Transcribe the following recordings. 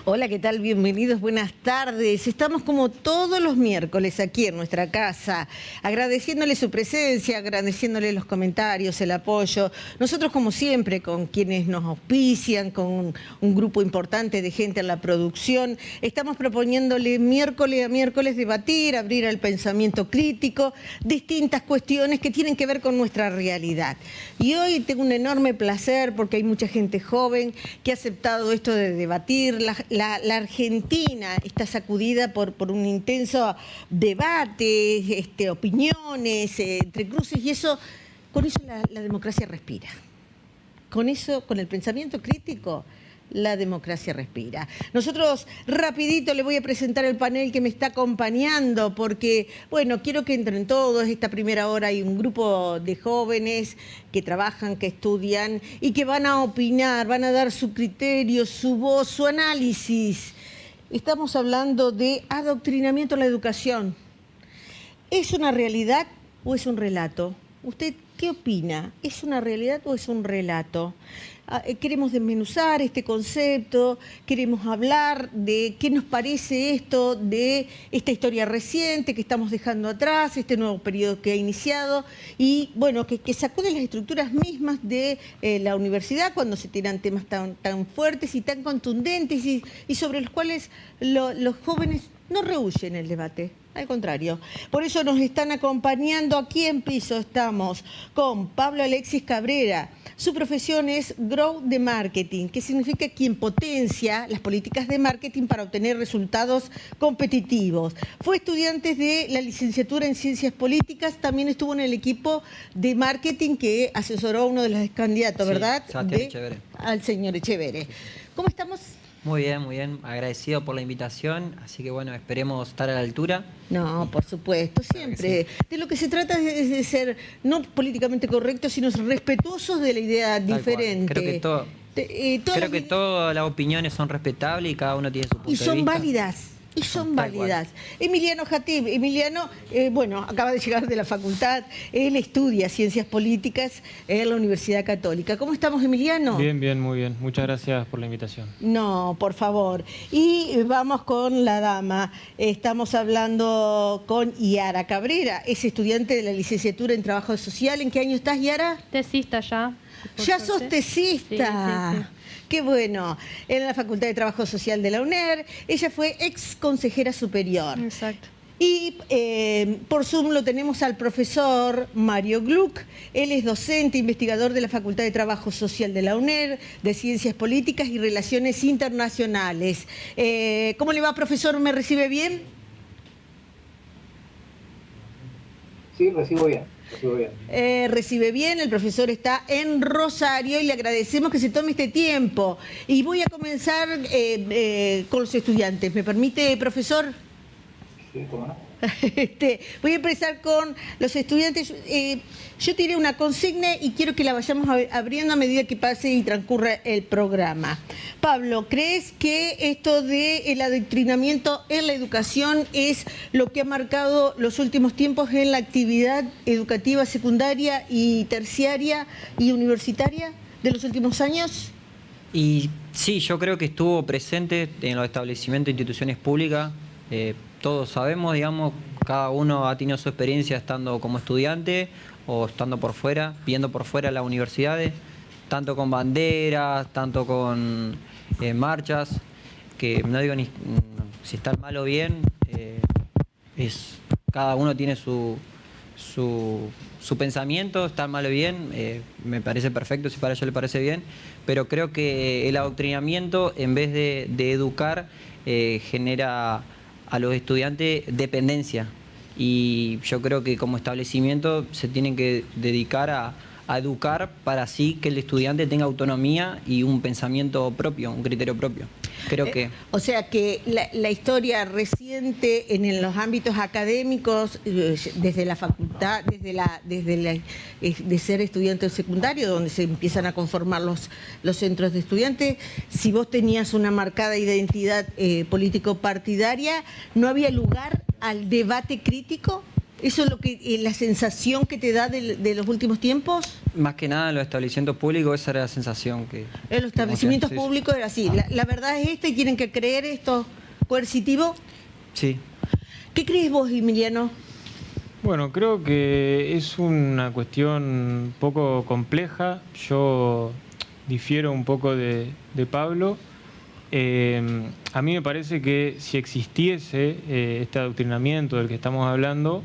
Hola, ¿qué tal? Bienvenidos, buenas tardes. Estamos como todos los miércoles aquí en nuestra casa, agradeciéndole su presencia, agradeciéndole los comentarios, el apoyo. Nosotros, como siempre, con quienes nos auspician, con un grupo importante de gente en la producción, estamos proponiéndole miércoles a miércoles debatir, abrir al pensamiento crítico, distintas cuestiones que tienen que ver con nuestra realidad. Y hoy tengo un enorme placer porque hay mucha gente joven que ha aceptado esto de debatir. La Argentina está sacudida por un intenso debate, opiniones, entre cruces, y eso, con eso la democracia respira. Con eso, con el pensamiento crítico, la democracia respira. Nosotros rapidito le voy a presentar el panel que me está acompañando porque, bueno, quiero que entren todos. Esta primera hora hay un grupo de jóvenes que trabajan, que estudian y que van a opinar, van a dar su criterio, su voz, su análisis. Estamos hablando de adoctrinamiento en la educación. ¿Es una realidad o es un relato? ¿Usted qué opina? ¿Es una realidad o es un relato? Queremos desmenuzar este concepto, queremos hablar de qué nos parece esto, de esta historia reciente que estamos dejando atrás, este nuevo periodo que ha iniciado y, bueno, que sacude las estructuras mismas de la universidad cuando se tiran temas tan fuertes y tan contundentes y sobre los cuales los jóvenes no rehúyen el debate. Al contrario, por eso nos están acompañando aquí en piso. Estamos con Pablo Alexis Cabrera. Su profesión es Grow de Marketing, que significa quien potencia las políticas de marketing para obtener resultados competitivos. Fue estudiante de la licenciatura en Ciencias Políticas, también estuvo en el equipo de marketing que asesoró a uno de los candidatos, sí, ¿verdad? Echeverre. Al señor Echeverre. ¿Cómo estamos? Muy bien, agradecido por la invitación, así que bueno, esperemos estar a la altura. No, por supuesto, siempre. Sí. De lo que se trata es de ser no políticamente correctos, sino respetuosos de la idea diferente. Creo que todas las opiniones son respetables y cada uno tiene su punto de vista. Y son válidas. Y son válidas. Emiliano Jatib, bueno, acaba de llegar de la facultad, él estudia Ciencias Políticas en la Universidad Católica. ¿Cómo estamos, Emiliano? Bien, muy bien. Muchas gracias por la invitación. No, por favor. Y vamos con la dama. Estamos hablando con Yara Cabrera, es estudiante de la licenciatura en Trabajo Social. ¿En qué año estás, Yara? Tesista ya. ¿Ya sos tesista? Sí. Qué bueno, en la Facultad de Trabajo Social de la UNER, ella fue ex consejera superior. Exacto. Y por Zoom lo tenemos al profesor Mario Gluck, él es docente, investigador de la Facultad de Trabajo Social de la UNER, de Ciencias Políticas y Relaciones Internacionales. ¿Cómo le va, profesor? ¿Me recibe bien? Sí, recibo bien. Recibe bien, el profesor está en Rosario y le agradecemos que se tome este tiempo. Y voy a comenzar con los estudiantes. ¿Me permite, profesor? Sí, ¿cómo no? Voy a empezar con los estudiantes. Yo tiré una consigna y quiero que la vayamos abriendo a medida que pase y transcurra el programa. Pablo, ¿crees que esto del adoctrinamiento en la educación es lo que ha marcado los últimos tiempos en la actividad educativa secundaria y terciaria y universitaria de los últimos años? Y sí, yo creo que estuvo presente en los establecimientos e instituciones públicas. todos sabemos, digamos, cada uno ha tenido su experiencia estando como estudiante o estando por fuera, viendo por fuera las universidades, tanto con banderas, tanto con marchas, que no digo ni si están mal o bien, cada uno tiene su pensamiento, está mal o bien, me parece perfecto si para ellos le parece bien, pero creo que el adoctrinamiento, en vez de educar, genera a los estudiantes dependencia, y yo creo que como establecimiento se tienen que dedicar a educar para así que el estudiante tenga autonomía y un pensamiento propio, un criterio propio. Creo que... O sea que la historia reciente en los ámbitos académicos, desde la facultad, de ser estudiante secundario, donde se empiezan a conformar los centros de estudiantes, si vos tenías una marcada identidad político-partidaria, ¿no había lugar al debate crítico? ¿Eso es lo que la sensación que te da de los últimos tiempos? Más que nada en los establecimientos públicos esa era la sensación que... En los establecimientos públicos era así. La verdad es esta y tienen que creer esto coercitivo. Sí. ¿Qué crees vos, Emiliano? Bueno, creo que es una cuestión poco compleja. Yo difiero un poco de Pablo. A mí me parece que si existiese este adoctrinamiento del que estamos hablando,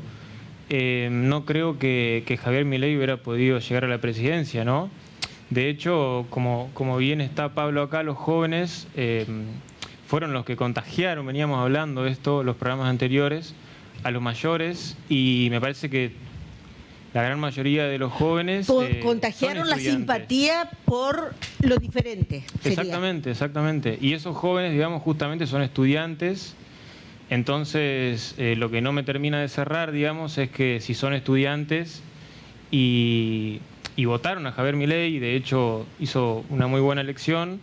no creo que Javier Milei hubiera podido llegar a la presidencia, ¿no? De hecho, como bien está Pablo acá, los jóvenes fueron los que contagiaron, veníamos hablando de esto, los programas anteriores, a los mayores, y me parece que la gran mayoría de los jóvenes contagiaron la simpatía por lo diferente. Exactamente, exactamente. Y esos jóvenes, digamos, justamente son estudiantes. Entonces, lo que no me termina de cerrar, digamos, es que si son estudiantes y votaron a Javier Milei, de hecho hizo una muy buena elección,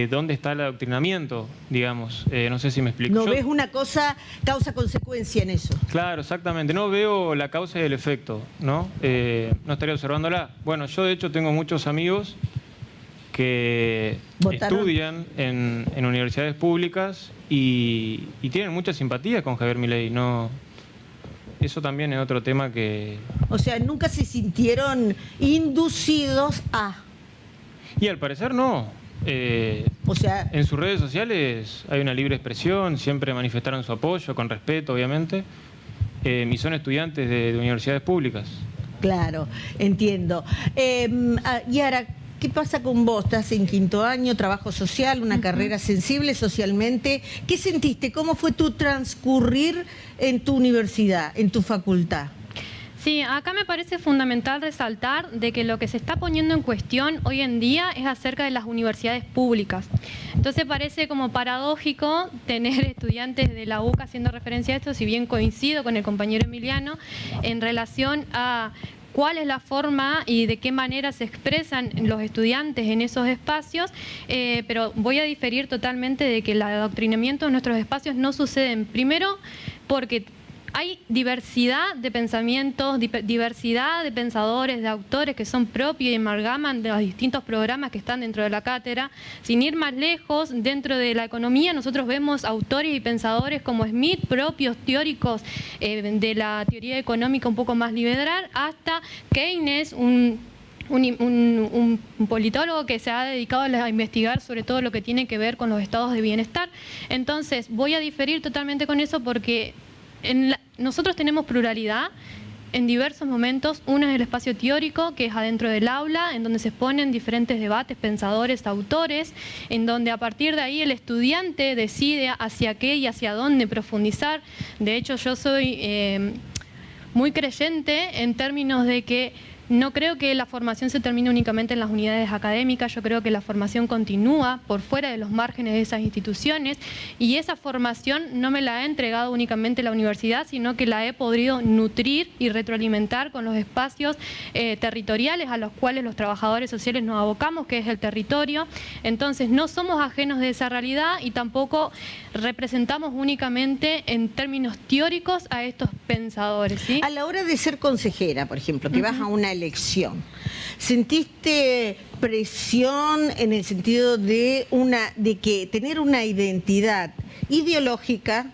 ¿dónde está el adoctrinamiento, digamos? No sé si me explico. ¿No ves una cosa causa-consecuencia en eso? Claro, exactamente. No veo la causa y el efecto, ¿no? No estaría observándola. Bueno, yo de hecho tengo muchos amigos que estudian en universidades públicas y tienen mucha simpatía con Javier Milei. No, eso también es otro tema que... O sea, nunca se sintieron inducidos a... Y al parecer no. O sea, en sus redes sociales hay una libre expresión, siempre manifestaron su apoyo, con respeto, obviamente, y son estudiantes de universidades públicas. Claro, entiendo. Yara, ¿qué pasa con vos? Estás en quinto año, trabajo social, una carrera sensible socialmente. ¿Qué sentiste? ¿Cómo fue tu transcurrir en tu universidad, en tu facultad? Sí, acá me parece fundamental resaltar de que lo que se está poniendo en cuestión hoy en día es acerca de las universidades públicas. Entonces parece como paradójico tener estudiantes de la UCA haciendo referencia a esto, si bien coincido con el compañero Emiliano en relación a cuál es la forma y de qué manera se expresan los estudiantes en esos espacios, pero voy a diferir totalmente de que el adoctrinamiento en nuestros espacios no sucede, primero porque hay diversidad de pensamientos, diversidad de pensadores, de autores que son propios y amalgaman de los distintos programas que están dentro de la cátedra. Sin ir más lejos, dentro de la economía nosotros vemos autores y pensadores como Smith, propios teóricos de la teoría económica un poco más liberal, hasta Keynes, un politólogo que se ha dedicado a investigar sobre todo lo que tiene que ver con los estados de bienestar. Entonces voy a diferir totalmente con eso porque nosotros tenemos pluralidad en diversos momentos. Uno es el espacio teórico, que es adentro del aula, en donde se exponen diferentes debates, pensadores, autores, en donde a partir de ahí el estudiante decide hacia qué y hacia dónde profundizar. De hecho, yo soy muy creyente en términos de que no creo que la formación se termine únicamente en las unidades académicas. Yo creo que la formación continúa por fuera de los márgenes de esas instituciones, y esa formación no me la ha entregado únicamente la universidad, sino que la he podido nutrir y retroalimentar con los espacios territoriales a los cuales los trabajadores sociales nos abocamos, que es el territorio. Entonces no somos ajenos de esa realidad y tampoco representamos únicamente en términos teóricos a estos pensadores, ¿sí? A la hora de ser consejera, por ejemplo, que vas a una elección, ¿sentiste presión en el sentido de que tener una identidad ideológica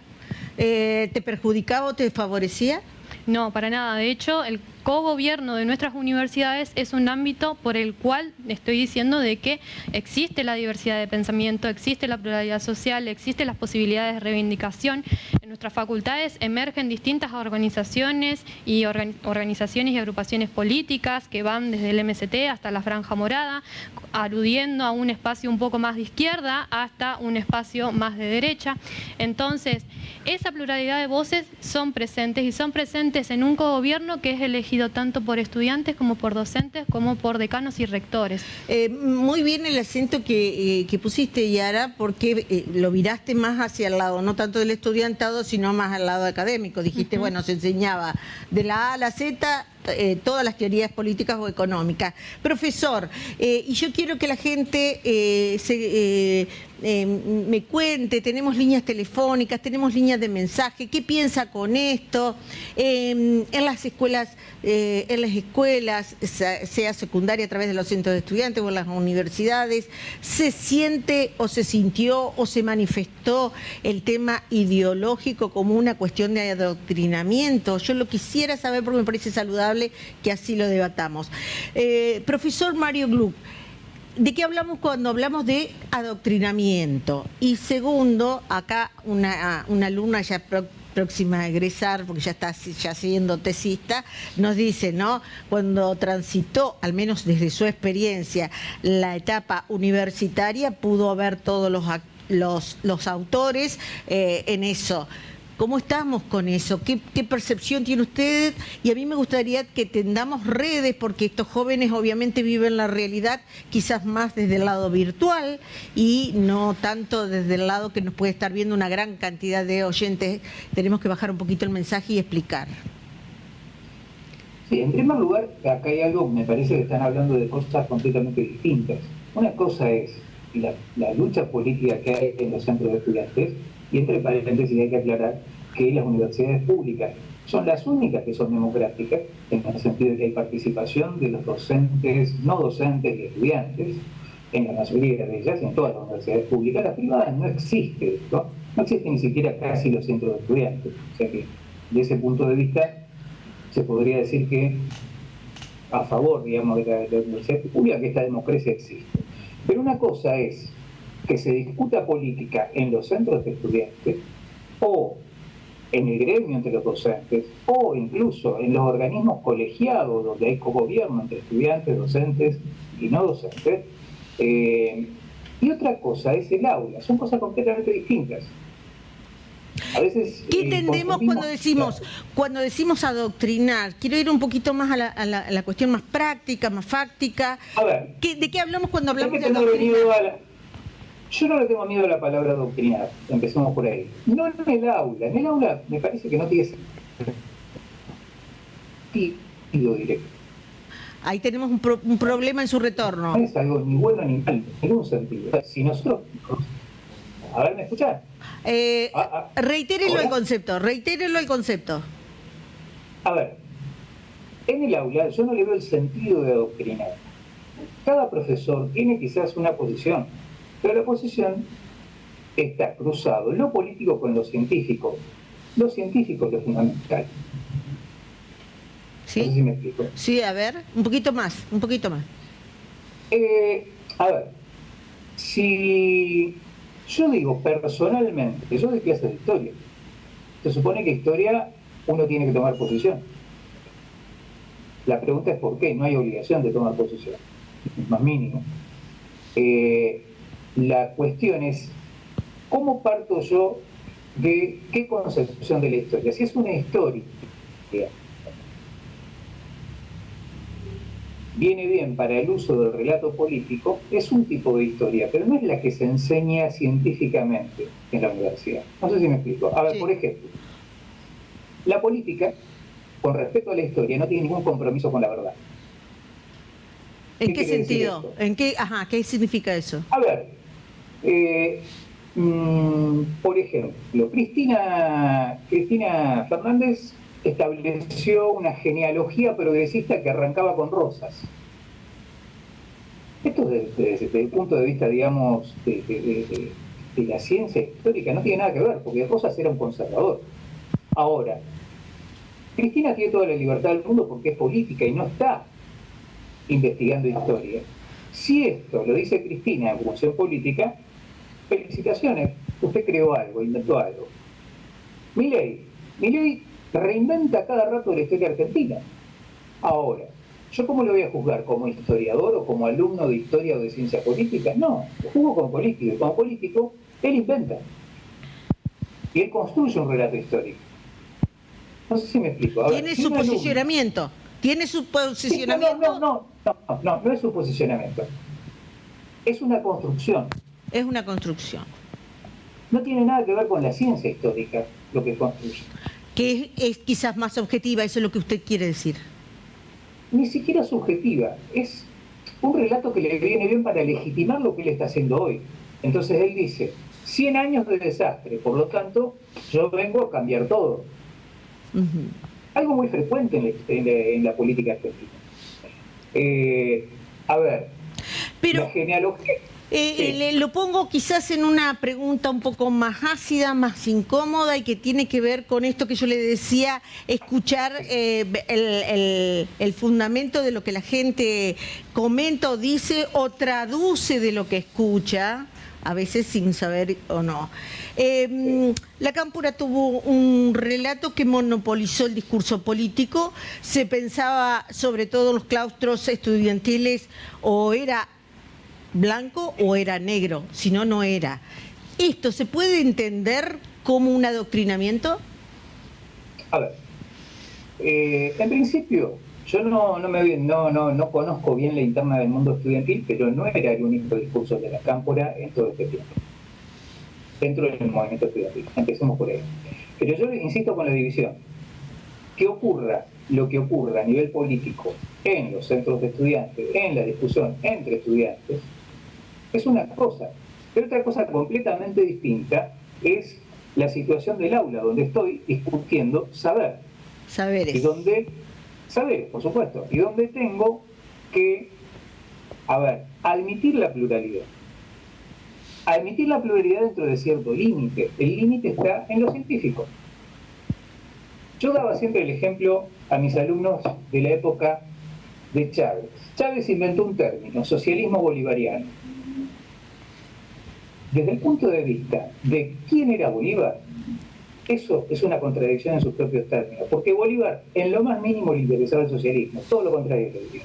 ¿Te perjudicaba o te favorecía? No, para nada. De hecho, el cogobierno de nuestras universidades es un ámbito por el cual estoy diciendo de que existe la diversidad de pensamiento, existe la pluralidad social, existen las posibilidades de reivindicación. En nuestras facultades emergen distintas organizaciones y organizaciones y agrupaciones políticas que van desde el MST hasta la Franja Morada, aludiendo a un espacio un poco más de izquierda hasta un espacio más de derecha. Entonces, esa pluralidad de voces son presentes y son presentes en un cogobierno que es elegido tanto por estudiantes como por docentes como por decanos y rectores. Muy bien el acento que pusiste, Yara, porque lo viraste más hacia el lado, no tanto del estudiantado, sino más al lado académico. Dijiste, bueno, se enseñaba de la A a la Z todas las teorías políticas o económicas. Profesor, y yo quiero que la gente me cuente, tenemos líneas telefónicas, tenemos líneas de mensaje, ¿qué piensa con esto? En las escuelas, sea secundaria a través de los centros de estudiantes o en las universidades, ¿se siente o se sintió o se manifestó el tema ideológico como una cuestión de adoctrinamiento? Yo lo quisiera saber porque me parece saludable que así lo debatamos. Profesor Mario Gluck, ¿de qué hablamos cuando hablamos de adoctrinamiento? Y segundo, acá una alumna ya próxima a egresar, porque ya está siendo tesista, nos dice, ¿no? Cuando transitó, al menos desde su experiencia, la etapa universitaria, pudo ver todos los autores en eso. ¿Cómo estamos con eso? ¿Qué percepción tiene usted? Y a mí me gustaría que tendamos redes, porque estos jóvenes obviamente viven la realidad quizás más desde el lado virtual y no tanto desde el lado que nos puede estar viendo una gran cantidad de oyentes. Tenemos que bajar un poquito el mensaje y explicar. Sí, en primer lugar, acá hay algo, me parece que están hablando de cosas completamente distintas. Una cosa es la lucha política que hay en los centros de estudiantes, y entre paréntesis hay que aclarar que las universidades públicas son las únicas que son democráticas, en el sentido de que hay participación de los docentes, no docentes y estudiantes, en la mayoría de ellas, en todas las universidades públicas. Las privadas no existe esto, no existe ni siquiera casi los centros de estudiantes. O sea que, de ese punto de vista, se podría decir que a favor, digamos, de la universidad pública, que esta democracia existe. Pero una cosa es que se discuta política en los centros de estudiantes o en el gremio entre los docentes o incluso en los organismos colegiados donde hay cogobierno entre estudiantes, docentes y no docentes, y otra cosa es el aula. Son cosas completamente distintas. A veces, ¿qué entendemos cuando decimos adoctrinar? Quiero ir un poquito más a la cuestión más práctica, más fáctica. A ver, ¿De qué hablamos cuando hablamos de adoctrinar? Yo no le tengo miedo a la palabra adoctrinar, empecemos por ahí. No en el aula. En el aula me parece que no tiene sentido directo. Ahí tenemos un problema en su retorno. No es algo ni bueno ni malo, en ningún sentido. Si nosotros... A ver, ¿me escuchás? Reitérelo el concepto, A ver, en el aula yo no le veo el sentido de adoctrinar. Cada profesor tiene quizás una posición, pero la posición está cruzado lo político con lo científico. Lo científico es lo fundamental. ¿Sí? No sé si me explico. Sí, a ver, un poquito más. A ver, si yo digo personalmente, yo doy clases de historia. Se supone que historia uno tiene que tomar posición. La pregunta es por qué, no hay obligación de tomar posición, más mínimo. La cuestión es, ¿cómo parto yo de qué concepción de la historia? Si es una historia, viene bien para el uso del relato político, es un tipo de historia, pero no es la que se enseña científicamente en la universidad. No sé si me explico. A ver, sí. Por ejemplo, la política, con respecto a la historia, no tiene ningún compromiso con la verdad. ¿En qué sentido? ¿Qué significa eso? A ver, por ejemplo, Cristina Fernández estableció una genealogía progresista que arrancaba con Rosas. Esto desde el punto de vista, digamos, de la ciencia histórica no tiene nada que ver, porque Rosas era un conservador. Ahora, Cristina tiene toda la libertad del mundo porque es política y no está investigando historia. Si esto lo dice Cristina en función política, felicitaciones, usted creó algo, inventó algo. Milei reinventa cada rato la historia argentina. Ahora, ¿yo cómo lo voy a juzgar? ¿Como historiador o como alumno de historia o de ciencia política? No, lo juzgo como político. Y como político, él inventa. Y él construye un relato histórico. No sé si me explico. A ver, Tiene su posicionamiento. Tiene su posicionamiento. No es su posicionamiento. Es una construcción. Es una construcción. No tiene nada que ver con la ciencia histórica lo que construye. Que es quizás más objetiva, eso es lo que usted quiere decir. Ni siquiera subjetiva. Es un relato que le viene bien para legitimar lo que él está haciendo hoy. Entonces él dice, 100 años de desastre, por lo tanto, yo vengo a cambiar todo. Algo muy frecuente en la política argentina. A ver, pero la genealogía... lo pongo quizás en una pregunta un poco más ácida, más incómoda y que tiene que ver con esto que yo le decía, escuchar el fundamento de lo que la gente comenta o dice o traduce de lo que escucha, a veces sin saber o no. La Cámpora tuvo un relato que monopolizó el discurso político, se pensaba sobre todo en los claustros estudiantiles o era blanco o era negro, si no, no era. ¿Esto se puede entender como un adoctrinamiento? A ver, en principio, yo no conozco bien la interna del mundo estudiantil, pero no era el único discurso de la Cámpora en todo este tiempo, dentro del movimiento estudiantil. Empecemos por ahí. Pero yo insisto con la división. Que ocurra lo que ocurra a nivel político en los centros de estudiantes, en la discusión entre estudiantes, es una cosa. Pero otra cosa completamente distinta es la situación del aula, donde estoy discutiendo saber. Saberes. Y donde, saberes, por supuesto, y donde tengo que, admitir la pluralidad. Admitir la pluralidad dentro de cierto límite. El límite está en lo científico. Yo daba siempre el ejemplo a mis alumnos de la época de Chávez. Chávez inventó un término, socialismo bolivariano. Desde el punto de vista de quién era Bolívar, eso es una contradicción en sus propios términos, porque Bolívar en lo más mínimo le interesaba el socialismo, todo lo contrario que diría.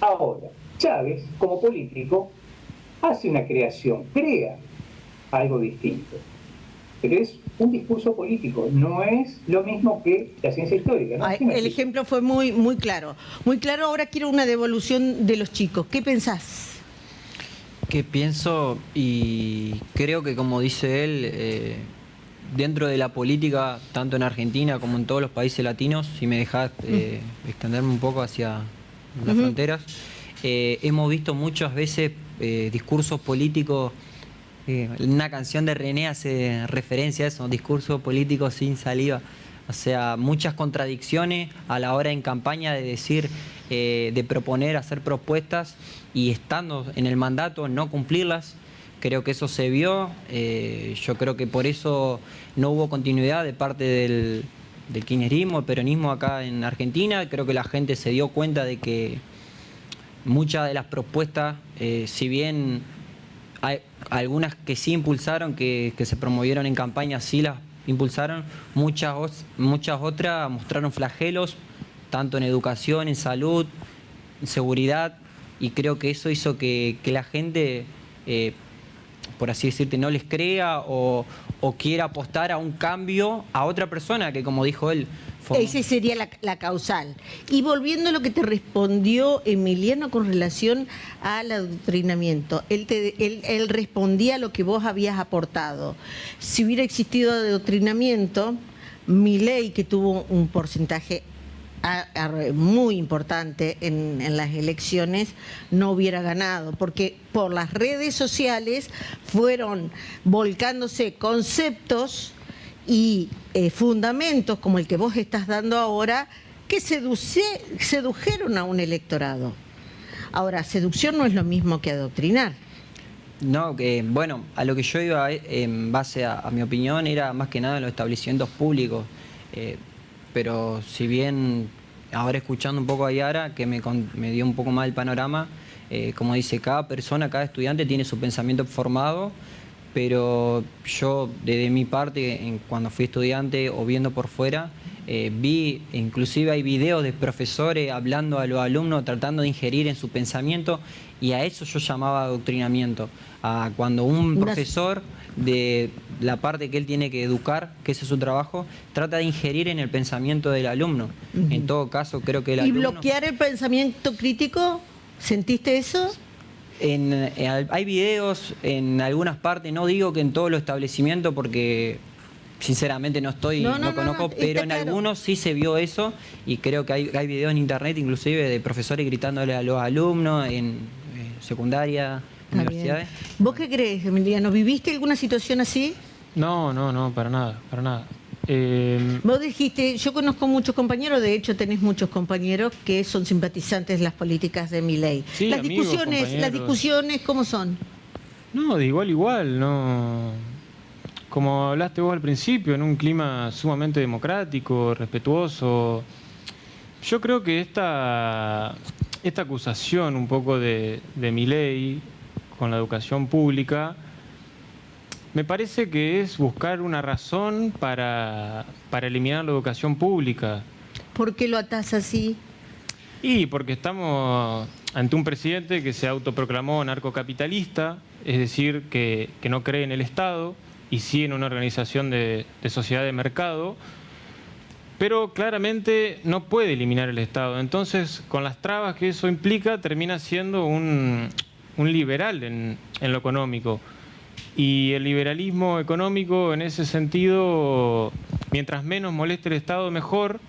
Ahora, Chávez, como político, hace una creación, crea algo distinto, pero es un discurso político, no es lo mismo que la ciencia histórica, ¿no? El ejemplo fue muy claro. Muy claro, ahora quiero una devolución de los chicos. ¿Qué pensás? ¿Qué pienso? Y creo que, como dice él, dentro de la política, tanto en Argentina como en todos los países latinos, si me dejás extenderme un poco hacia las fronteras, hemos visto muchas veces discursos políticos. Una canción de René hace referencia a eso, discurso político sin saliva. O sea, muchas contradicciones a la hora en campaña de decir, de proponer, hacer propuestas y estando en el mandato no cumplirlas. Creo que eso se vio. Yo creo que por eso no hubo continuidad de parte del kirchnerismo, el peronismo acá en Argentina. Creo que la gente se dio cuenta de que muchas de las propuestas, si bien hay algunas que sí impulsaron, que se promovieron en campaña, sí las impulsaron, muchas otras mostraron flagelos, tanto en educación, en salud, en seguridad, y creo que eso hizo que la gente, por así decirte, no les crea o quiera apostar a un cambio a otra persona que, como dijo él, Esa sería la causal. Y volviendo a lo que te respondió Emiliano con relación al adoctrinamiento, él respondía a lo que vos habías aportado. Si hubiera existido adoctrinamiento, Milei, que tuvo un porcentaje muy importante en las elecciones, no hubiera ganado, porque por las redes sociales fueron volcándose conceptos y fundamentos como el que vos estás dando ahora, que sedujeron a un electorado. Ahora, seducción no es lo mismo que adoctrinar. No, bueno, a lo que yo iba en base a mi opinión era más que nada en los establecimientos públicos. Pero si bien ahora escuchando un poco a Yara, que me dio un poco más el panorama, como dice, cada persona, cada estudiante tiene su pensamiento formado, pero yo desde mi parte, cuando fui estudiante o viendo por fuera, vi, inclusive hay videos de profesores hablando a los alumnos, tratando de ingerir en su pensamiento, y a eso yo llamaba adoctrinamiento. A cuando un profesor de la parte que él tiene que educar, que ese es su trabajo, trata de ingerir en el pensamiento del alumno. En todo caso, creo que el alumno... ¿Y bloquear el pensamiento crítico? ¿Sentiste eso? Hay videos en algunas partes, no digo que en todos los establecimientos porque sinceramente no conozco, pero en algunos sí se vio eso, y creo que hay videos en internet inclusive de profesores gritándole a los alumnos en secundaria, universidades. ¿Vos qué crees, Emiliano? ¿Viviste alguna situación así? No, para nada, para nada. Vos dijiste, yo conozco muchos compañeros, de hecho tenés muchos compañeros que son simpatizantes de las políticas de Milei. Sí, las amigos, discusiones, ¿cómo son? No, de igual, no. Como hablaste vos al principio, en un clima sumamente democrático, respetuoso. Yo creo que esta acusación un poco de Milei con la educación pública, me parece que es buscar una razón para eliminar la educación pública. ¿Por qué lo atás así? Y porque estamos ante un presidente que se autoproclamó narcocapitalista, es decir, que no cree en el Estado y sí en una organización de sociedad de mercado, pero claramente no puede eliminar el Estado. Entonces, con las trabas que eso implica, termina siendo un liberal en lo económico. Y el liberalismo económico, en ese sentido, mientras menos moleste el Estado, mejor,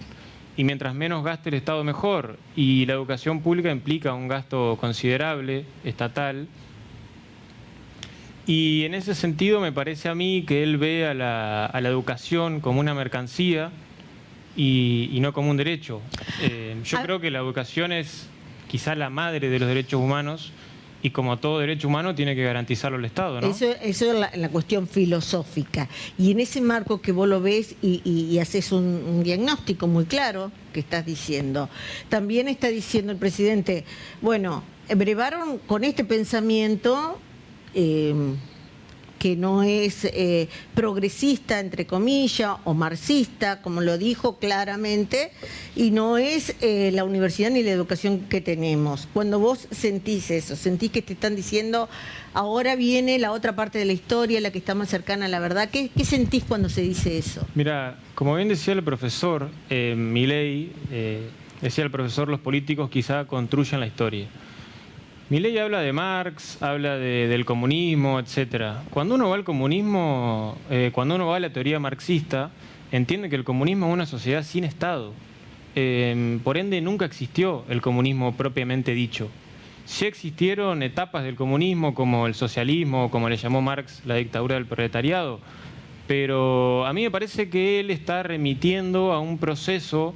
y mientras menos gaste el Estado, mejor. Y la educación pública implica un gasto considerable, estatal. Y en ese sentido me parece a mí que él ve a la educación como una mercancía y no como un derecho. Yo creo que la educación es quizá la madre de los derechos humanos, y como todo derecho humano tiene que garantizarlo el Estado, ¿no? Eso es la cuestión filosófica. Y en ese marco que vos lo ves y haces un diagnóstico muy claro que estás diciendo. También está diciendo el presidente, bueno, brevaron con este pensamiento que no es progresista, entre comillas, o marxista, como lo dijo claramente, y no es la universidad ni la educación que tenemos. Cuando vos sentís eso, sentís que te están diciendo, ahora viene la otra parte de la historia, la que está más cercana a la verdad, ¿qué sentís cuando se dice eso? Mira, como bien decía el profesor Milei, decía el profesor, los políticos quizá construyan la historia. Milei habla de Marx, habla del comunismo, etc. Cuando uno va al comunismo, cuando uno va a la teoría marxista, entiende que el comunismo es una sociedad sin Estado. Por ende, nunca existió el comunismo propiamente dicho. Sí existieron etapas del comunismo, como el socialismo, como le llamó Marx, la dictadura del proletariado, pero a mí me parece que él está remitiendo a un proceso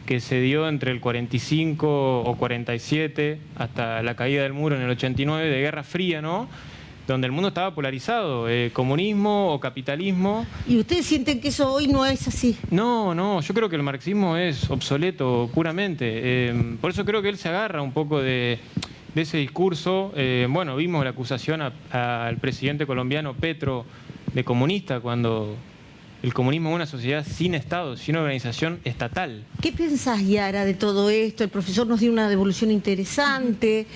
que se dio entre el 45 o 47 hasta la caída del muro en el 89, de Guerra Fría, ¿no? Donde el mundo estaba polarizado, comunismo o capitalismo. ¿Y ustedes sienten que eso hoy no es así? No, yo creo que el marxismo es obsoleto puramente. Por eso creo que él se agarra un poco de ese discurso. Bueno, vimos la acusación al presidente colombiano Petro de comunista, cuando el comunismo es una sociedad sin Estado, sin organización estatal. ¿Qué pensás, Yara, de todo esto? El profesor nos dio una devolución interesante.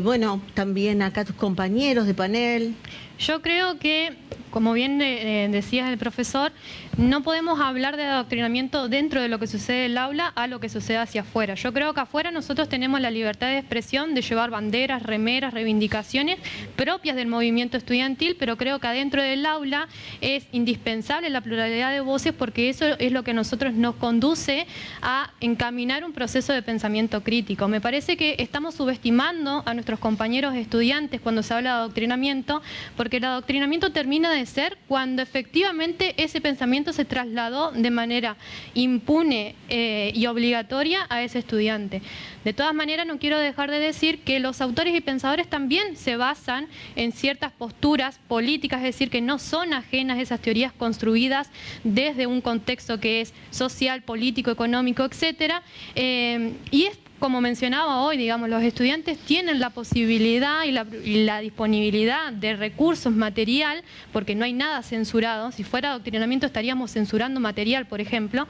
Bueno, también acá tus compañeros de panel. Yo creo que, como bien decías el profesor, no podemos hablar de adoctrinamiento dentro de lo que sucede en el aula a lo que sucede hacia afuera. Yo creo que afuera nosotros tenemos la libertad de expresión, de llevar banderas, remeras, reivindicaciones propias del movimiento estudiantil, pero creo que adentro del aula es indispensable la pluralidad de voces, porque eso es lo que a nosotros nos conduce a encaminar un proceso de pensamiento crítico. Me parece que estamos subestimando a nuestros compañeros estudiantes cuando se habla de adoctrinamiento, porque el adoctrinamiento termina ser cuando efectivamente ese pensamiento se trasladó de manera impune y obligatoria a ese estudiante. De todas maneras, no quiero dejar de decir que los autores y pensadores también se basan en ciertas posturas políticas, es decir, que no son ajenas a esas teorías construidas desde un contexto que es social, político, económico, etcétera, y es como mencionaba hoy, digamos, los estudiantes tienen la posibilidad y la disponibilidad de recursos material, porque no hay nada censurado. Si fuera adoctrinamiento estaríamos censurando material, por ejemplo,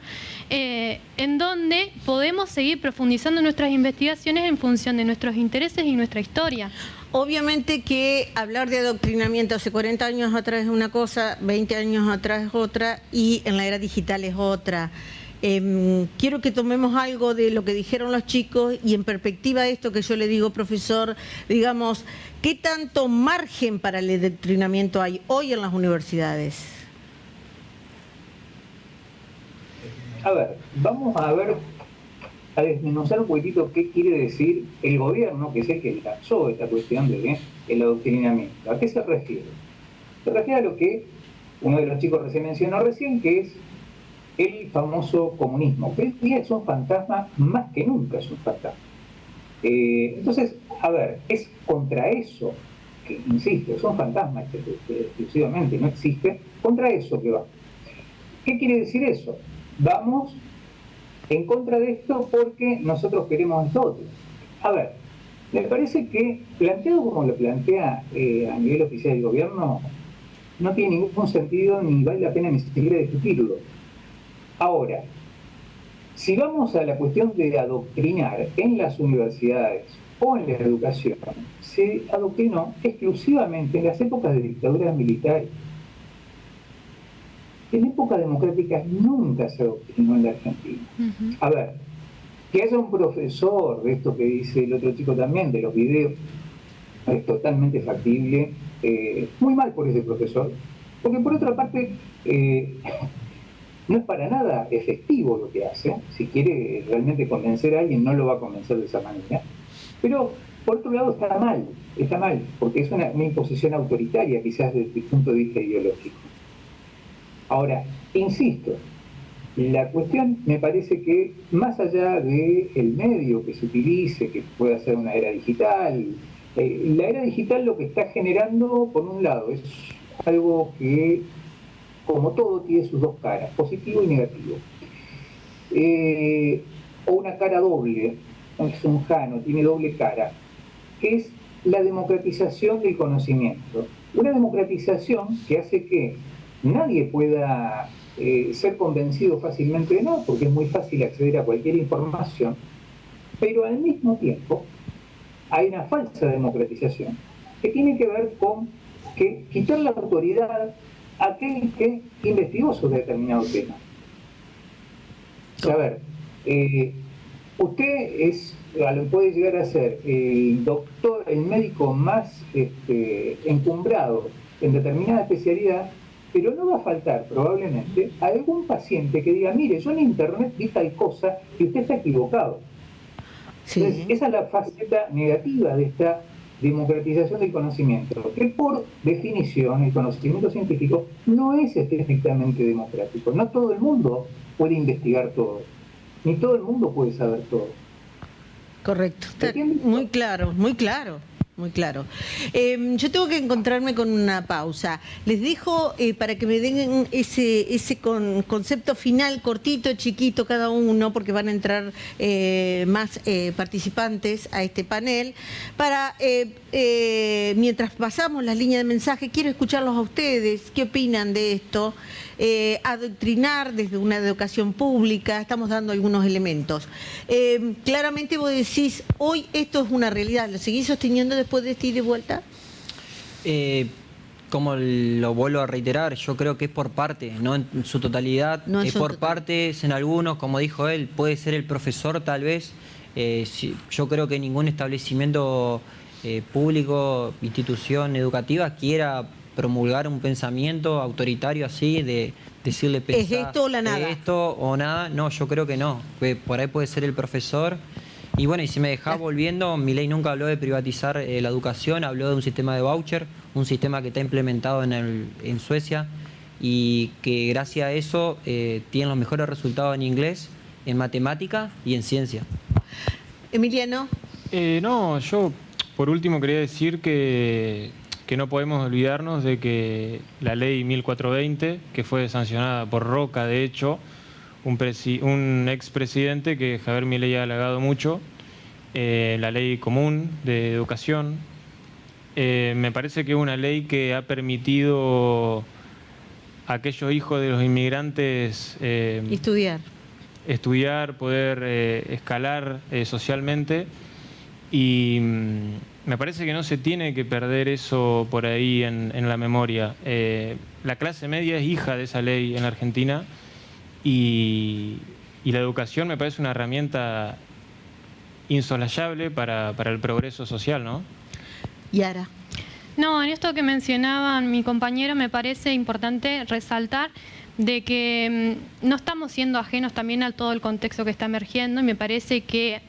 en donde podemos seguir profundizando nuestras investigaciones en función de nuestros intereses y nuestra historia. Obviamente que hablar de adoctrinamiento hace 40 años atrás es una cosa, 20 años atrás es otra y en la era digital es otra. Quiero que tomemos algo de lo que dijeron los chicos y en perspectiva esto que yo le digo, profesor, digamos, ¿qué tanto margen para el adoctrinamiento hay hoy en las universidades? A ver, vamos a desmenuzar un poquitito qué quiere decir el gobierno, que es el que lanzó esta cuestión del adoctrinamiento. ¿A qué se refiere? Se refiere a lo que uno de los chicos recién mencionó que es el famoso comunismo, que hoy día es un fantasma, más que nunca es un fantasma. Entonces, a ver, es contra eso, que insisto, es un fantasma que exclusivamente no existe, contra eso que va. ¿Qué quiere decir eso? Vamos en contra de esto porque nosotros queremos esto otro. A ver, me parece que planteado como lo plantea a nivel oficial del gobierno, no tiene ningún sentido ni vale la pena ni siquiera discutirlo. Ahora, si vamos a la cuestión de adoctrinar en las universidades o en la educación, se adoctrinó exclusivamente en las épocas de dictaduras militares. En épocas democráticas nunca se adoctrinó en la Argentina. A ver, que haya un profesor de esto que dice el otro chico también, de los videos, es totalmente factible, muy mal por ese profesor, porque por otra parte... no es para nada efectivo lo que hace. Si quiere realmente convencer a alguien, no lo va a convencer de esa manera. Pero, por otro lado, está mal, porque es una imposición autoritaria, quizás desde el punto de vista ideológico. Ahora, insisto, la cuestión me parece que, más allá del medio que se utilice, que pueda ser una era digital, la era digital lo que está generando, por un lado, es algo que, como todo, tiene sus dos caras, positivo y negativo. O una cara doble, es un jano, tiene doble cara, que es la democratización del conocimiento. Una democratización que hace que nadie pueda ser convencido fácilmente de nada, porque es muy fácil acceder a cualquier información, pero al mismo tiempo hay una falsa democratización que tiene que ver con que quitar la autoridad a aquel que investigó sobre determinado tema. O sea, a ver, usted puede llegar a ser el doctor, el médico más encumbrado en determinada especialidad, pero no va a faltar probablemente a algún paciente que diga, mire, yo en internet vi tal cosa y usted está equivocado. Sí. Entonces, esa es la faceta negativa de esta democratización del conocimiento, que por definición el conocimiento científico no es estrictamente democrático. No todo el mundo puede investigar todo, ni todo el mundo puede saber todo. Correcto, está muy claro, muy claro. Muy claro. Yo tengo que encontrarme con una pausa. Les dejo para que me den ese concepto final, cortito, chiquito cada uno, porque van a entrar más participantes a este panel. Mientras pasamos las líneas de mensaje, quiero escucharlos a ustedes. ¿Qué opinan de esto? Adoctrinar desde una educación pública, estamos dando algunos elementos. Claramente vos decís, hoy esto es una realidad, ¿lo seguís sosteniendo después de este ida y vuelta? Como lo vuelvo a reiterar, yo creo que es por parte, no en su totalidad, no es por partes en algunos, como dijo él, puede ser el profesor tal vez. Yo creo que ningún establecimiento público, institución educativa quiera promulgar un pensamiento autoritario así, de decirle ¿es esto o la nada? ¿Es esto o nada? No, yo creo que no. Por ahí puede ser el profesor Y bueno, y si me dejás volviendo, Milei nunca habló de privatizar la educación, habló de un sistema de voucher, un sistema que está implementado en Suecia y que gracias a eso tienen los mejores resultados en inglés, en matemática y en ciencia. Emiliano. No, yo por último quería decir que no podemos olvidarnos de que la ley 1420, que fue sancionada por Roca, de hecho, un expresidente que Javier Milei ha halagado mucho, la ley común de educación, me parece que es una ley que ha permitido a aquellos hijos de los inmigrantes estudiar, poder escalar socialmente, y me parece que no se tiene que perder eso por ahí en la memoria. La clase media es hija de esa ley en la Argentina y la educación me parece una herramienta insoslayable para el progreso social, ¿no? Yara. No, en esto que mencionaban mi compañero me parece importante resaltar de que no estamos siendo ajenos también a todo el contexto que está emergiendo, y me parece que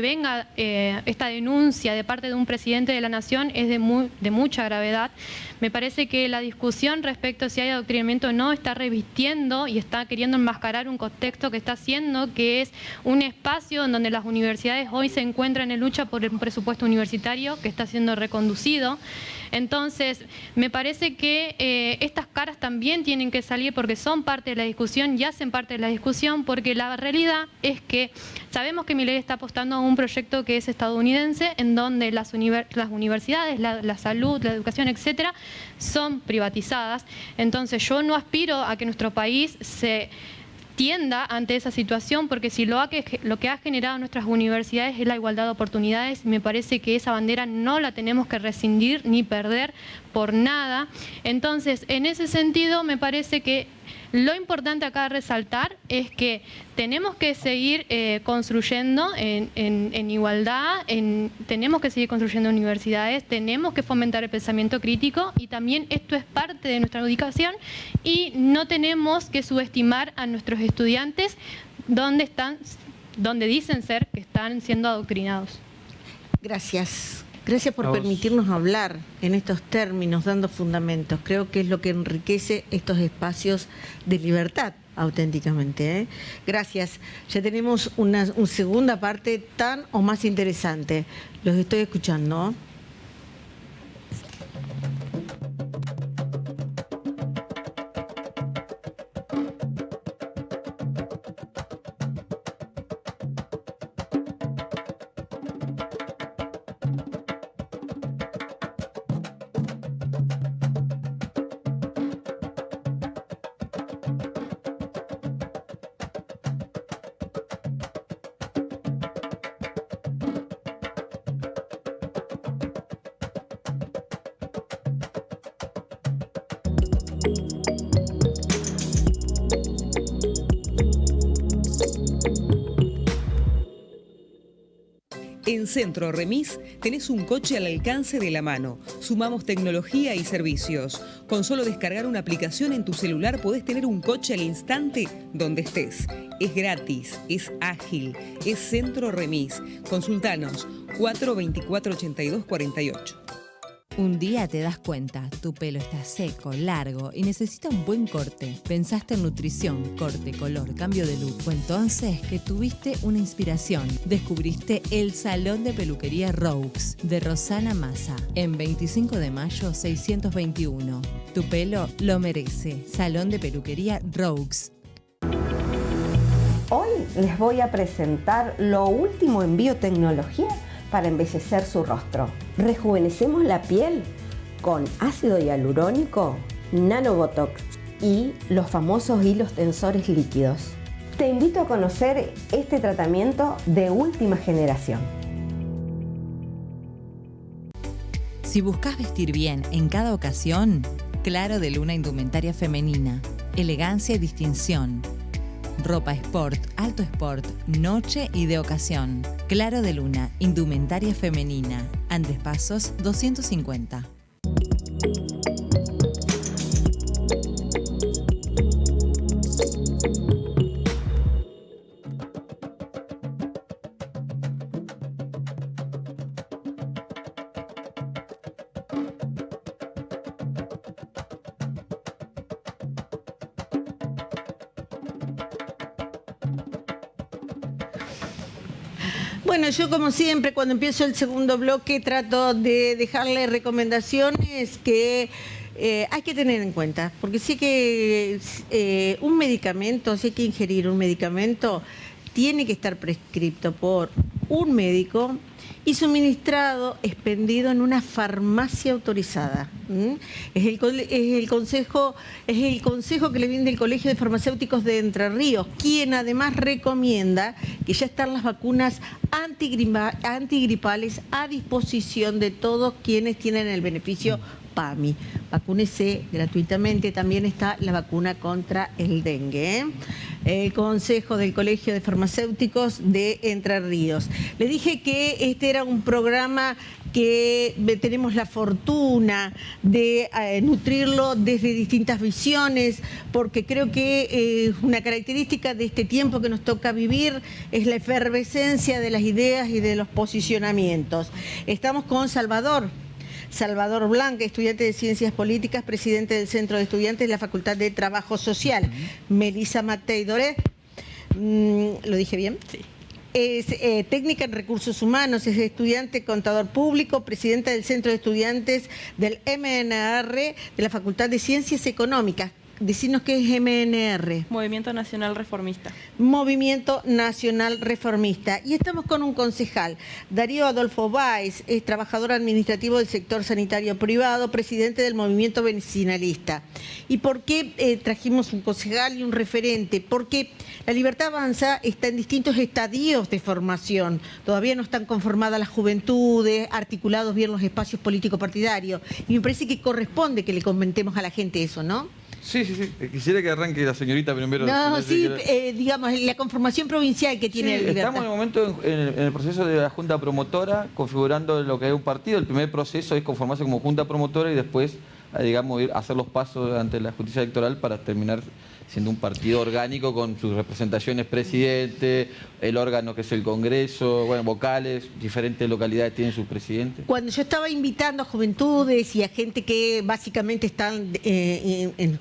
venga esta denuncia de parte de un presidente de la Nación es de mucha gravedad. Me parece que la discusión respecto a si hay adoctrinamiento o no está revistiendo y está queriendo enmascarar un contexto que está haciendo, que es un espacio en donde las universidades hoy se encuentran en lucha por un presupuesto universitario que está siendo reconducido. Entonces, me parece que estas caras también tienen que salir porque son parte de la discusión y hacen parte de la discusión, porque la realidad es que sabemos que Milei está apostando a un proyecto que es estadounidense, en donde las universidades, la salud, la educación, etcétera, son privatizadas. Entonces, yo no aspiro a que nuestro país se tienda ante esa situación, porque si lo que ha generado nuestras universidades es la igualdad de oportunidades, me parece que esa bandera no la tenemos que rescindir ni perder por nada. Entonces, en ese sentido, me parece que lo importante acá resaltar es que tenemos que seguir construyendo en igualdad, tenemos que seguir construyendo universidades, tenemos que fomentar el pensamiento crítico, y también esto es parte de nuestra educación, y no tenemos que subestimar a nuestros estudiantes donde dicen ser que están siendo adoctrinados. Gracias. Gracias por permitirnos hablar en estos términos, dando fundamentos. Creo que es lo que enriquece estos espacios de libertad, auténticamente. Gracias. Ya tenemos una segunda parte tan o más interesante. Los estoy escuchando. En Centro Remis tenés un coche al alcance de la mano. Sumamos tecnología y servicios. Con solo descargar una aplicación en tu celular podés tener un coche al instante donde estés. Es gratis, es ágil, es Centro Remis. Consultanos 424-8248. Un día te das cuenta, tu pelo está seco, largo y necesita un buen corte. Pensaste en nutrición, corte, color, cambio de look. Fue entonces que tuviste una inspiración. Descubriste el Salón de Peluquería Roux de Rosana Massa en 25 de mayo 621. Tu pelo lo merece. Salón de Peluquería Roux. Hoy les voy a presentar lo último en biotecnología para embellecer su rostro. Rejuvenecemos la piel con ácido hialurónico, nanobotox y los famosos hilos tensores líquidos. Te invito a conocer este tratamiento de última generación. Si buscas vestir bien en cada ocasión, Claro de Luna Indumentaria Femenina. Elegancia y distinción. Ropa sport, alto sport, noche y de ocasión. Claro de Luna, indumentaria femenina. Andrés Pasos 250. Bueno, yo como siempre, cuando empiezo el segundo bloque, trato de dejarle recomendaciones que hay que tener en cuenta. Porque sí que un medicamento, si hay que ingerir un medicamento, tiene que estar prescripto por un médico y suministrado, expendido en una farmacia autorizada. Es el consejo que le brinda el Colegio de Farmacéuticos de Entre Ríos, quien además recomienda que ya están las vacunas antigripales a disposición de todos quienes tienen el beneficio PAMI. Vacúnese gratuitamente. También está la vacuna contra el dengue. El Consejo del Colegio de Farmacéuticos de Entre Ríos. Le dije que este era un programa que tenemos la fortuna de nutrirlo desde distintas visiones, porque creo que una característica de este tiempo que nos toca vivir es la efervescencia de las ideas y de los posicionamientos. Estamos con Salvador Blanca, estudiante de Ciencias Políticas, presidente del Centro de Estudiantes de la Facultad de Trabajo Social. Melissa Matei Doré, ¿lo dije bien? Sí. Es técnica en recursos humanos, es estudiante contador público, presidenta del Centro de Estudiantes del MNR de la Facultad de Ciencias Económicas. Decinos qué es MNR. Movimiento Nacional Reformista. Movimiento Nacional Reformista. Y estamos con un concejal, Darío Adolfo Báez, es trabajador administrativo del sector sanitario privado, presidente del Movimiento Vecinalista. ¿Y por qué trajimos un concejal y un referente? Porque la Libertad Avanza está en distintos estadios de formación. Todavía no están conformadas las juventudes, articulados bien los espacios político-partidarios. Y me parece que corresponde que le comentemos a la gente eso, ¿no? Sí. Quisiera que arranque la señorita primero. No, sí, digamos, la conformación provincial que tiene el Libertad. Estamos en el momento en el proceso de la Junta Promotora, configurando lo que es un partido. El primer proceso es conformarse como Junta Promotora y después, digamos, hacer los pasos ante la justicia electoral para terminar siendo un partido orgánico con sus representaciones, presidente, el órgano que es el Congreso, bueno, vocales, diferentes localidades tienen sus presidentes. Cuando yo estaba invitando a juventudes y a gente que básicamente están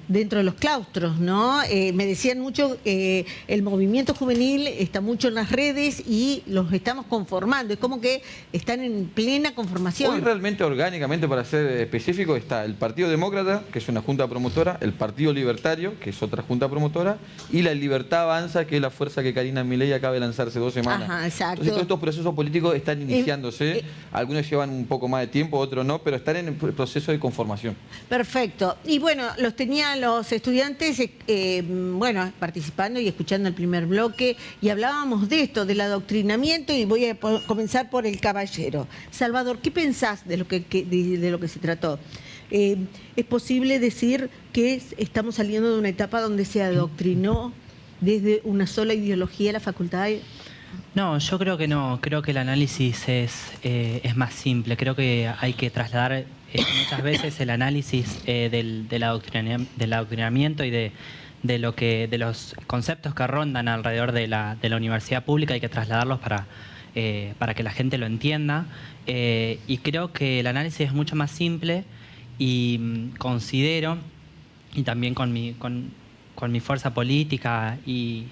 dentro de los claustros, ¿no? Me decían mucho, el movimiento juvenil está mucho en las redes y los estamos conformando, es como que están en plena conformación. Hoy realmente orgánicamente, para ser específico, está el Partido Demócrata, que es una junta promotora, el Partido Libertario, que es otra junta promotora, y la Libertad Avanza, que es la fuerza que Karina Milei acaba de lanzar hace 2 semanas. Ajá, exacto. Entonces todos estos procesos políticos están iniciándose, algunos llevan un poco más de tiempo, otros no, pero están en el proceso de conformación. Perfecto. Y bueno, los tenían los estudiantes, bueno, participando y escuchando el primer bloque, y hablábamos de esto, del adoctrinamiento, y voy a comenzar por el caballero. Salvador, ¿qué pensás de lo que se trató? ¿Es posible decir que estamos saliendo de una etapa donde se adoctrinó desde una sola ideología la facultad? No, yo creo que no. Creo que el análisis es más simple. Creo que hay que trasladar muchas veces el análisis del adoctrinamiento y de los conceptos que rondan alrededor de la universidad pública. Hay que trasladarlos para que la gente lo entienda. Y creo que el análisis es mucho más simple. Y considero, y también con mi fuerza política y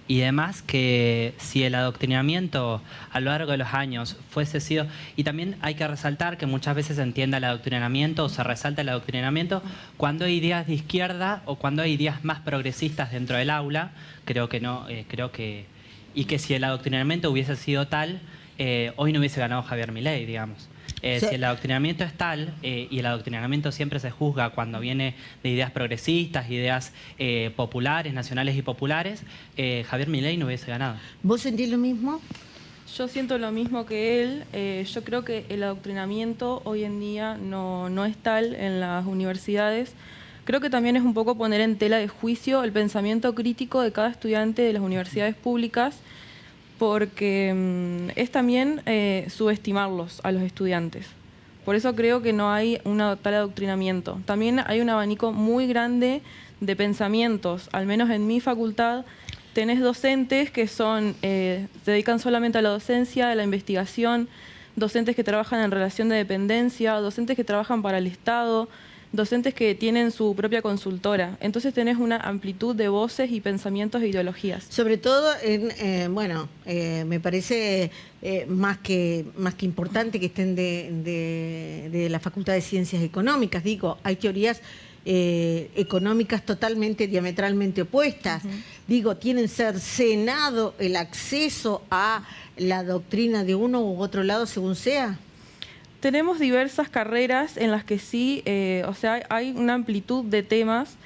demás, que si el adoctrinamiento a lo largo de los años fuese sido... Y también hay que resaltar que muchas veces se entiende el adoctrinamiento o se resalta el adoctrinamiento cuando hay ideas de izquierda o cuando hay ideas más progresistas dentro del aula. Creo que no, y que si el adoctrinamiento hubiese sido tal, hoy no hubiese ganado Javier Milei, digamos. Si el adoctrinamiento es tal, y el adoctrinamiento siempre se juzga cuando viene de ideas progresistas, ideas populares, nacionales y populares, Javier Milei no hubiese ganado. ¿Vos sentís lo mismo? Yo siento lo mismo que él. Yo creo que el adoctrinamiento hoy en día no es tal en las universidades. Creo que también es un poco poner en tela de juicio el pensamiento crítico de cada estudiante de las universidades públicas, porque es también subestimarlos a los estudiantes. Por eso creo que no hay un tal adoctrinamiento. También hay un abanico muy grande de pensamientos. Al menos en mi facultad tenés docentes que se dedican solamente a la docencia, a la investigación, docentes que trabajan en relación de dependencia, docentes que trabajan para el Estado, docentes que tienen su propia consultora. Entonces tenés una amplitud de voces y pensamientos e ideologías. Sobre todo, me parece más que importante que estén de la Facultad de Ciencias Económicas. Digo, hay teorías económicas totalmente, diametralmente opuestas. Digo, tienen cercenado el acceso a la doctrina de uno u otro lado, según sea. Tenemos diversas carreras en las que sí, hay una amplitud de temas.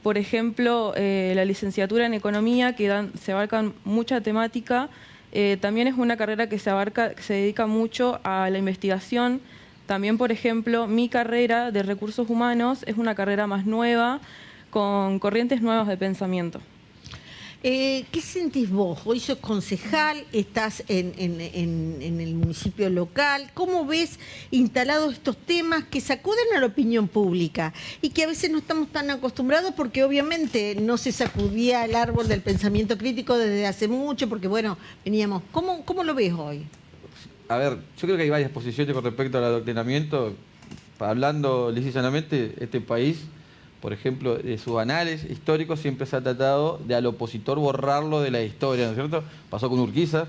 Por ejemplo, la licenciatura en Economía, que se abarcan mucha temática. También es una carrera que se dedica mucho a la investigación. También, por ejemplo, mi carrera de Recursos Humanos es una carrera más nueva, con corrientes nuevas de pensamiento. ¿Qué sentís vos? Hoy sos concejal, estás en el municipio local. ¿Cómo ves instalados estos temas que sacuden a la opinión pública y que a veces no estamos tan acostumbrados porque obviamente no se sacudía el árbol del pensamiento crítico desde hace mucho porque, bueno, veníamos... ¿Cómo lo ves hoy? A ver, yo creo que hay varias posiciones con respecto al adoctrinamiento. Hablando licenciadamente, este país, por ejemplo, de sus anales históricos siempre se ha tratado de al opositor borrarlo de la historia, ¿no es cierto? Pasó con Urquiza,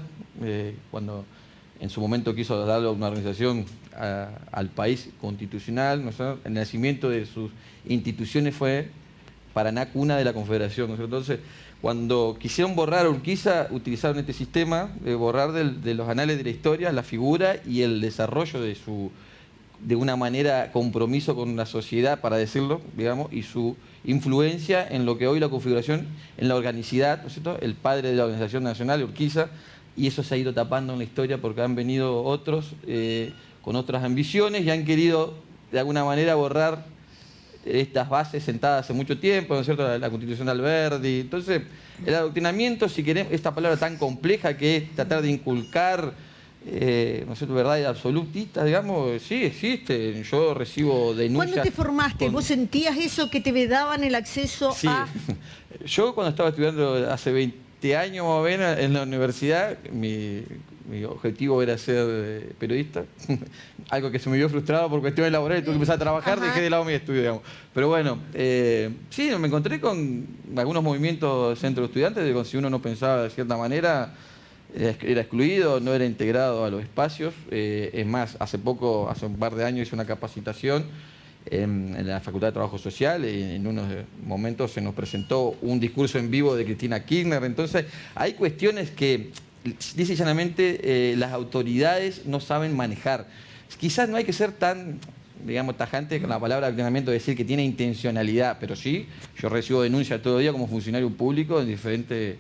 cuando en su momento quiso darle una organización al país constitucional, ¿no es cierto? El nacimiento de sus instituciones fue Paraná, cuna de la Confederación, ¿no es cierto? Entonces, cuando quisieron borrar a Urquiza, utilizaron este sistema de borrar de los anales de la historia la figura y el desarrollo de una manera compromiso con la sociedad, para decirlo, digamos, y su influencia en lo que hoy la configuración, en la organicidad, ¿no es cierto? El padre de la Organización Nacional, Urquiza, y eso se ha ido tapando en la historia porque han venido otros con otras ambiciones y han querido de alguna manera borrar estas bases sentadas hace mucho tiempo, ¿no es cierto? La Constitución de Alberdi. Entonces, el adoctrinamiento, si queremos, esta palabra tan compleja que es tratar de inculcar, ¿no es cierto?, verdades absolutistas, digamos, sí existe. Yo recibo denuncias. ¿Cuándo te formaste? ¿Vos sentías eso que te vedaban el acceso a...? Yo cuando estaba estudiando hace 20 años más o menos en la universidad, mi objetivo era ser periodista, algo que se me vio frustrado por cuestiones laborales, tuve que empezar a trabajar, dejé de lado mi estudio, digamos. Pero bueno, sí, me encontré con algunos movimientos centro de estudiantes, de si uno no pensaba de cierta manera, era excluido, no era integrado a los espacios. Es más, hace un par de años hice una capacitación en la Facultad de Trabajo Social y en unos momentos se nos presentó un discurso en vivo de Cristina Kirchner. Entonces, hay cuestiones que, dice llanamente, las autoridades no saben manejar. Quizás no hay que ser tan, digamos, tajante con la palabra adoctrinamiento, decir que tiene intencionalidad, pero sí, yo recibo denuncias todo el día como funcionario público en diferentes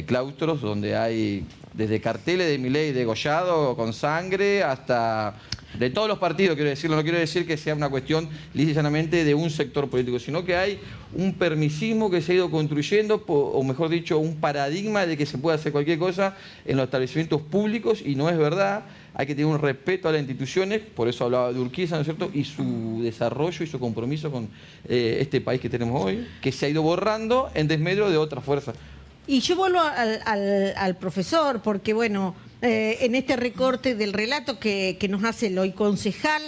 claustros donde hay desde carteles de Milei degollado con sangre hasta de todos los partidos, quiero decirlo. No quiero decir que sea una cuestión llanamente de un sector político, sino que hay un permisismo que se ha ido construyendo, o mejor dicho, un paradigma de que se puede hacer cualquier cosa en los establecimientos públicos, y no es verdad. Hay que tener un respeto a las instituciones, por eso hablaba de Urquiza, ¿no es cierto?, y su desarrollo y su compromiso con este país que tenemos hoy, que se ha ido borrando en desmedro de otras fuerzas. Y yo vuelvo al profesor, porque bueno, en este recorte del relato que nos hace el hoy concejal,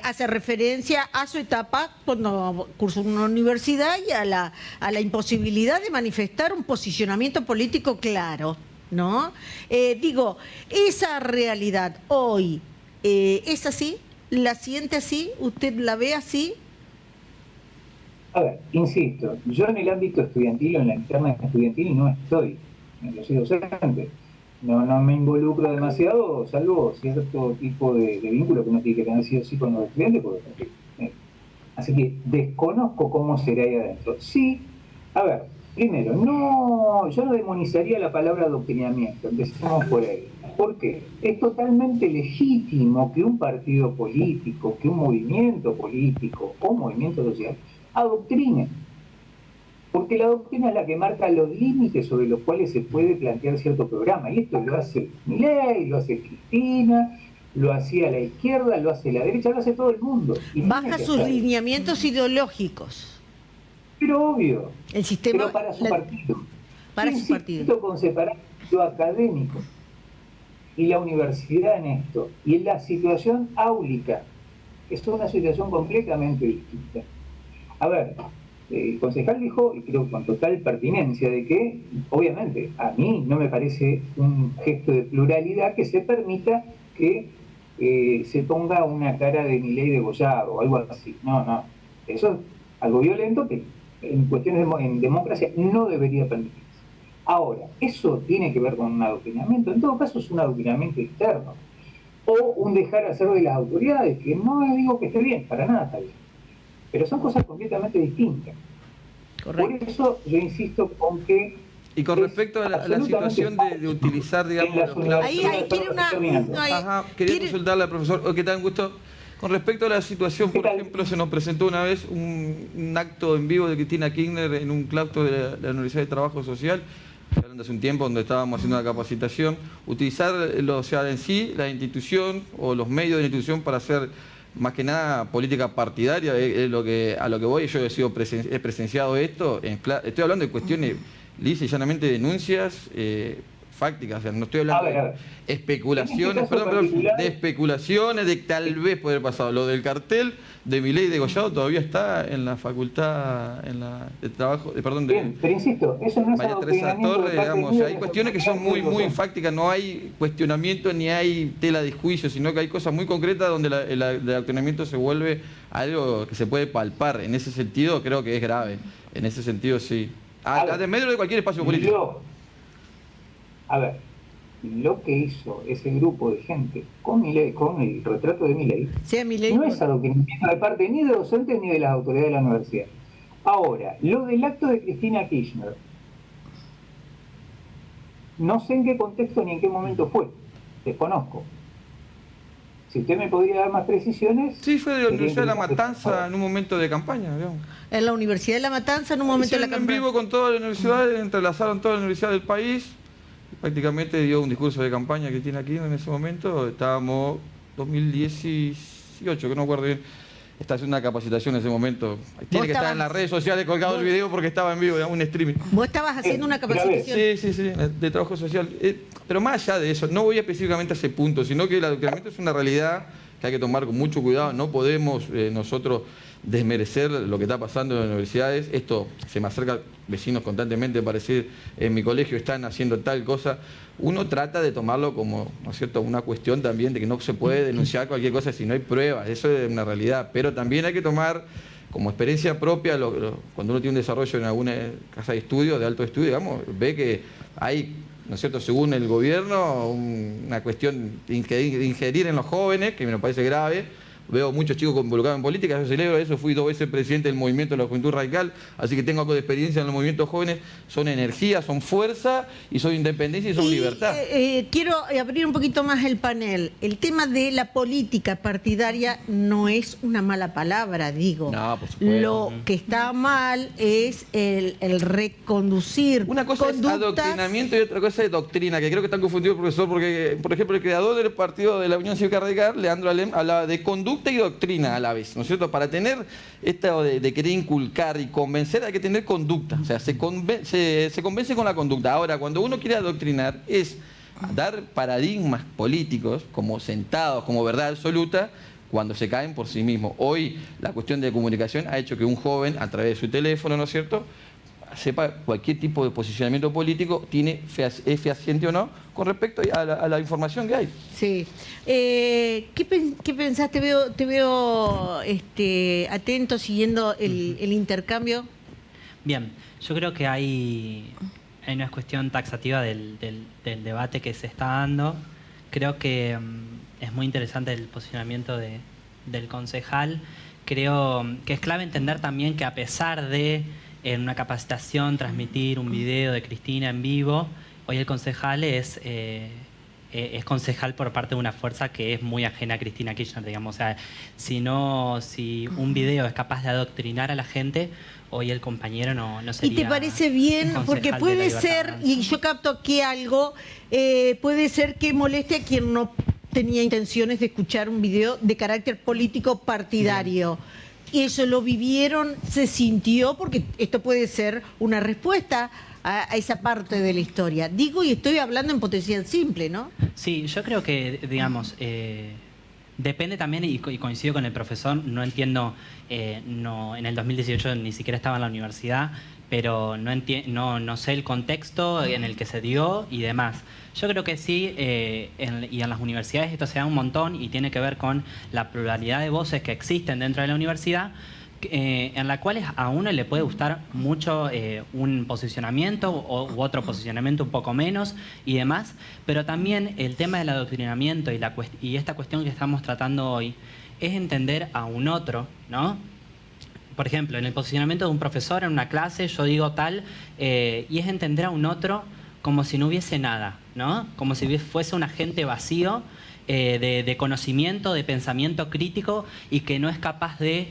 hace referencia a su etapa cuando cursó en una universidad y a la imposibilidad de manifestar un posicionamiento político claro, ¿no? Digo, esa realidad hoy, ¿es así? ¿La siente así? ¿Usted la ve así? A ver, insisto, yo en el ámbito estudiantil o en la interna estudiantil no estoy, yo soy docente, no me involucro demasiado, salvo cierto tipo de vínculo que uno tiene que tener sí o sí con los estudiantes, así que desconozco cómo será ahí adentro. Sí, a ver, primero, yo no demonizaría la palabra adoctrinamiento, empecemos por ahí. ¿Por qué? Es totalmente legítimo que un partido político, que un movimiento político o movimiento social adoctrine, porque la doctrina es la que marca los límites sobre los cuales se puede plantear cierto programa, y esto lo hace Milei, lo hace Cristina, lo hacía la izquierda, lo hace la derecha, lo hace todo el mundo. Baja sus lineamientos ideológicos. Pero obvio, el sistema, pero para su partido. Para su partido. Con separar lo académico y la universidad en esto, y en la situación áulica Es una situación completamente distinta. A ver, el concejal dijo, y creo con total pertinencia, de que, obviamente, a mí no me parece un gesto de pluralidad que se permita que se ponga una cara de Milei degollado o algo así. No. Eso es algo violento que en cuestiones en democracia no debería permitirse. Ahora, ¿eso tiene que ver con un adoctrinamiento? En todo caso es un adoctrinamiento externo. O un dejar hacer de las autoridades, que no digo que esté bien, para nada está bien. Pero son cosas completamente distintas. Correcto. Por eso yo insisto con que... Y con respecto a la situación de utilizar, digamos... Ahí quiere una... quería consultarle al profesor, ¿qué tal? Un gusto. Con respecto a la situación, por ejemplo, se nos presentó una vez un acto en vivo de Cristina Kirchner en un claustro de la Universidad de Trabajo Social, hablando hace un tiempo, donde estábamos haciendo una capacitación, utilizar en sí la institución o los medios de la institución para hacer más que nada política partidaria, es a lo que voy. Yo he presenciado esto, estoy hablando de cuestiones lisas y llanamente denuncias fácticas, o sea, no estoy hablando de especulaciones, de especulaciones, de tal vez poder pasar. Lo del cartel de Milei degollado todavía está en la facultad de trabajo, Bien, pero insisto, eso no es María Teresa Torres, digamos, hay cuestiones que son muy fácticas, no hay cuestionamiento ni hay tela de juicio, sino que hay cosas muy concretas donde el adoctrinamiento se vuelve algo que se puede palpar. En ese sentido creo que es grave, en ese sentido sí. En medio de cualquier espacio político. A ver, lo que hizo ese grupo de gente con Milei, con el retrato de Milei, no es adoctrinamiento de parte ni de docentes ni de las autoridades de la universidad. Ahora, lo del acto de Cristina Kirchner, no sé en qué contexto ni en qué momento fue, desconozco. Si usted me podría dar más precisiones... Sí, fue de la Universidad de La Matanza en un momento de campaña, digamos. En la Universidad de La Matanza en un momento de la campaña. En vivo con todas las universidades, entrelazaron todas las universidades del país. Prácticamente dio un discurso de campaña Cristina Kirchner en ese momento. Estábamos 2018, que no recuerdo bien. Está haciendo una capacitación en ese momento. Tiene que estar en las redes sociales colgado el video porque estaba en vivo, un streaming. ¿Vos estabas haciendo una capacitación? Sí, de trabajo social. Pero más allá de eso, no voy específicamente a ese punto, sino que el adoctrinamiento es una realidad que hay que tomar con mucho cuidado. No podemos nosotros desmerecer lo que está pasando en las universidades. Esto se me acerca vecinos constantemente para decir, en mi colegio están haciendo tal cosa. Uno trata de tomarlo como, ¿no es cierto?, una cuestión también de que no se puede denunciar cualquier cosa si no hay pruebas. Eso es una realidad. Pero también hay que tomar como experiencia propia, cuando uno tiene un desarrollo en alguna casa de estudio, de alto estudio, digamos, ve que hay, ¿no es cierto?, según el gobierno, una cuestión de ingerir en los jóvenes, que me parece grave. Veo muchos chicos involucrados en política, yo celebro eso, fui 2 veces presidente del movimiento de la Juventud Radical, así que tengo algo de experiencia en los movimientos jóvenes. Son energía, son fuerza, y son independencia y son libertad. Quiero abrir un poquito más el panel. El tema de la política partidaria no es una mala palabra, digo. No, por supuesto. Lo que está mal es el reconducir una cosa es adoctrinamiento y otra cosa es doctrina, que creo que están confundidos, profesor, porque, por ejemplo, el creador del partido de la Unión Cívica Radical, Leandro Alem, hablaba de conducta y doctrina a la vez, ¿no es cierto? Para tener esto de querer inculcar y convencer hay que tener conducta, o sea, se convence con la conducta. Ahora, cuando uno quiere adoctrinar es dar paradigmas políticos como sentados, como verdad absoluta, cuando se caen por sí mismos. Hoy la cuestión de comunicación ha hecho que un joven, a través de su teléfono, ¿no es cierto?, sepa cualquier tipo de posicionamiento político, es fehaciente o no, con respecto a la información que hay. Sí. ¿Qué pensás? Te veo atento, siguiendo el intercambio. Bien, yo creo que hay una cuestión taxativa del debate que se está dando. Creo que es muy interesante el posicionamiento del concejal. Creo que es clave entender también que a pesar de en una capacitación transmitir un video de Cristina en vivo, hoy el concejal es concejal por parte de una fuerza que es muy ajena a Cristina Kirchner, digamos. O sea, si un video es capaz de adoctrinar a la gente, hoy el compañero no sería... ¿Y te parece bien? Porque puede ser, y yo capto aquí algo, puede ser que moleste a quien no tenía intenciones de escuchar un video de carácter político partidario. Bien. Y eso lo vivieron, se sintió, porque esto puede ser una respuesta a esa parte de la historia. Digo, y estoy hablando en potencial simple, ¿no? Sí, yo creo que, digamos, Depende también, y coincido con el profesor, no entiendo, no, en el 2018 ni siquiera estaba en la universidad, pero no sé el contexto en el que se dio y demás. Yo creo que sí, y en las universidades esto se da un montón y tiene que ver con la pluralidad de voces que existen dentro de la universidad, en la cual a uno le puede gustar mucho un posicionamiento u otro posicionamiento un poco menos y demás, pero también el tema del adoctrinamiento y esta cuestión que estamos tratando hoy es entender a un otro, ¿no? Por ejemplo, en el posicionamiento de un profesor en una clase yo digo tal, y es entender a un otro como si no hubiese nada, ¿no? Como si fuese un agente vacío de conocimiento, de pensamiento crítico y que no es capaz de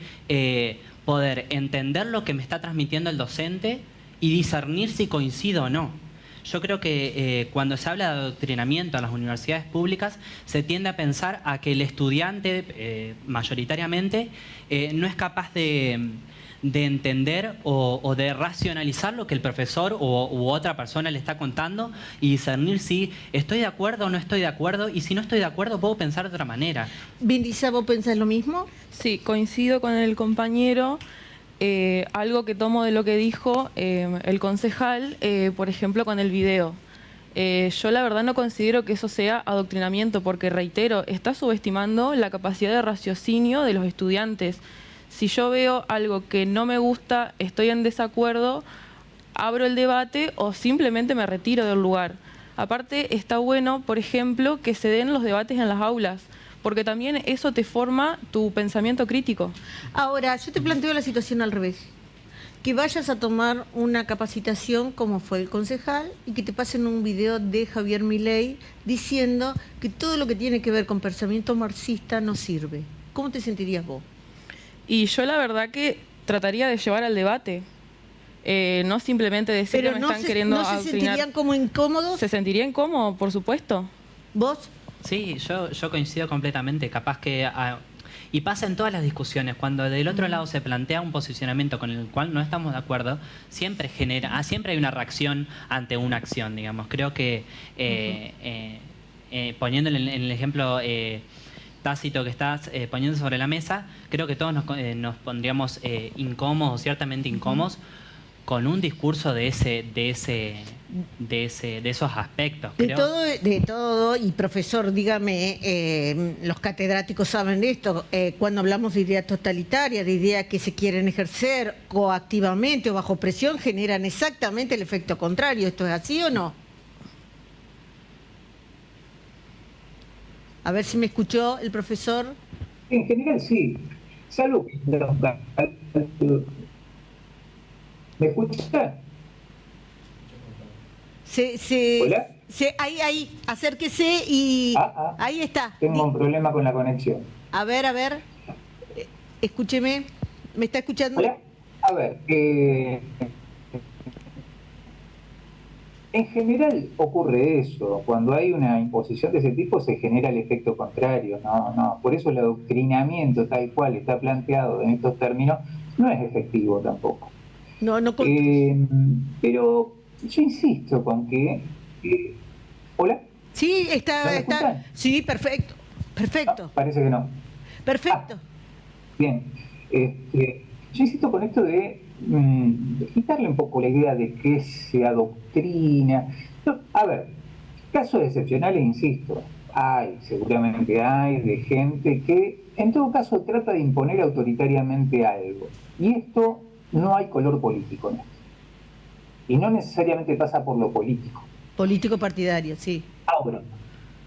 poder entender lo que me está transmitiendo el docente y discernir si coincido o no. Yo creo que cuando se habla de adoctrinamiento en las universidades públicas se tiende a pensar a que el estudiante mayoritariamente no es capaz de entender o de racionalizar lo que el profesor u otra persona le está contando y discernir si estoy de acuerdo o no estoy de acuerdo, y si no estoy de acuerdo puedo pensar de otra manera. Vindisa, ¿vos pensás lo mismo? Sí, coincido con el compañero. Algo que tomo de lo que dijo el concejal, por ejemplo, con el video. Yo la verdad no considero que eso sea adoctrinamiento, porque reitero, está subestimando la capacidad de raciocinio de los estudiantes. Si yo veo algo que no me gusta, estoy en desacuerdo, abro el debate o simplemente me retiro del lugar. Aparte, está bueno, por ejemplo, que se den los debates en las aulas, porque también eso te forma tu pensamiento crítico. Ahora, yo te planteo la situación al revés. Que vayas a tomar una capacitación como fue el concejal y que te pasen un video de Javier Milei diciendo que todo lo que tiene que ver con pensamiento marxista no sirve. ¿Cómo te sentirías vos? Y yo la verdad que trataría de llevar al debate. No simplemente decir que me están queriendo adoctrinar. ¿No se sentirían como incómodos? Se sentiría incómodo, por supuesto. ¿Vos? Sí, yo coincido completamente. Capaz que... y pasa en todas las discusiones. Cuando del otro lado se plantea un posicionamiento con el cual no estamos de acuerdo, siempre hay una reacción ante una acción, digamos. Creo que poniéndole en el ejemplo... tácito que estás poniendo sobre la mesa, creo que todos nos pondríamos incómodos, ciertamente incómodos, con un discurso de esos aspectos. De todo, y profesor, dígame, los catedráticos saben de esto, cuando hablamos de ideas totalitarias, de ideas que se quieren ejercer coactivamente o bajo presión, generan exactamente el efecto contrario. ¿Esto es así o no? A ver si me escuchó el profesor. En general sí. Salud. ¿Me escucha? ¿Hola? Ahí, acérquese y... ahí está. Tengo un problema con la conexión. A ver. Escúcheme. ¿Me está escuchando? ¿Hola? A ver, en general ocurre eso. Cuando hay una imposición de ese tipo se genera el efecto contrario. No. Por eso el adoctrinamiento tal cual está planteado en estos términos no es efectivo tampoco. Pero yo insisto con que... ¿Hola? Sí, está. Sí, perfecto. No, parece que no. Perfecto. Bien. Yo insisto con esto de quitarle un poco la idea de que se adoctrina. A ver, casos excepcionales, insisto, seguramente hay, de gente que en todo caso trata de imponer autoritariamente algo. Y esto no hay color político en esto. Y no necesariamente pasa por lo político. Político partidario, sí. Ahora,